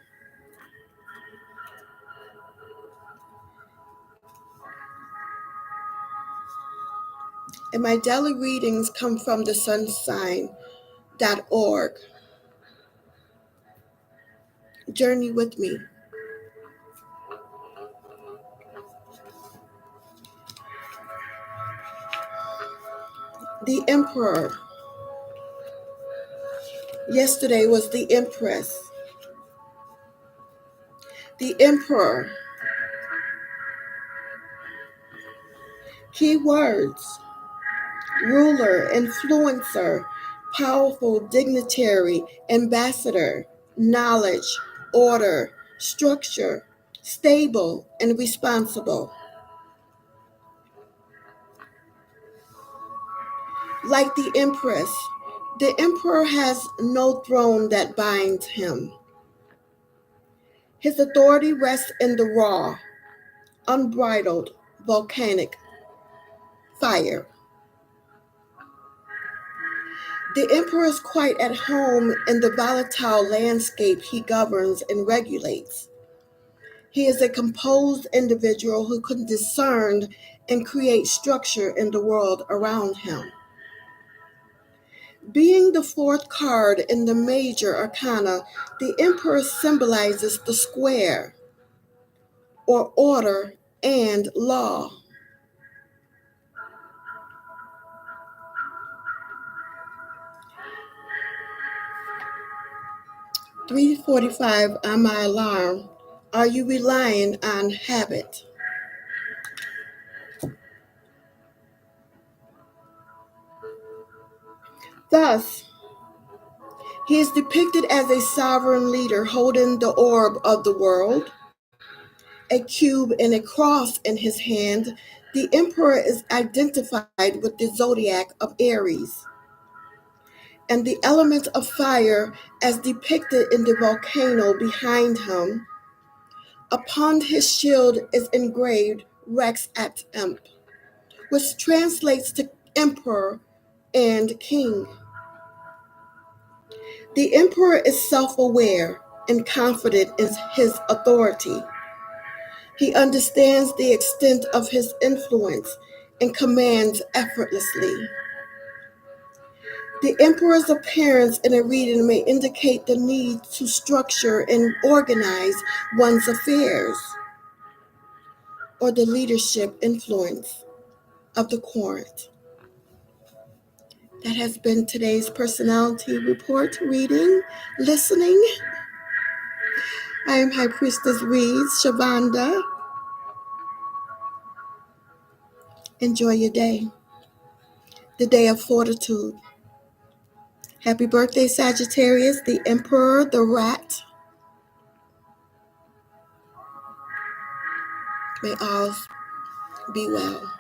And my daily readings come from the sunsign.org. Journey with me. The Emperor. Yesterday was the Empress. The Emperor. Keywords: ruler, influencer, powerful, dignitary, ambassador, knowledge, order, structure, stable, and responsible. Like the Empress, the Emperor has no throne that binds him. His authority rests in the raw, unbridled, volcanic fire. The Emperor is quite at home in the volatile landscape he governs and regulates. He is a composed individual who can discern and create structure in the world around him. Being the fourth card in the major arcana, the Emperor symbolizes the square, or order and law. "3:45 on my alarm. Are you relying on habit?" Thus, he is depicted as a sovereign leader holding the orb of the world, a cube and a cross in his hand. The Emperor is identified with the zodiac of Aries, and the element of fire as depicted in the volcano behind him. Upon his shield is engraved Rex et Imp, which translates to emperor and king. The Emperor is self-aware and confident in his authority. He understands the extent of his influence and commands effortlessly. The Emperor's appearance in a reading may indicate the need to structure and organize one's affairs, or the leadership influence of the court. That has been today's personality report reading, listening. I am High Priestess Reeds, Shavonda. Enjoy your day, the day of fortitude. Happy birthday, Saggitarius, the Emperor, the Rat. May all be well.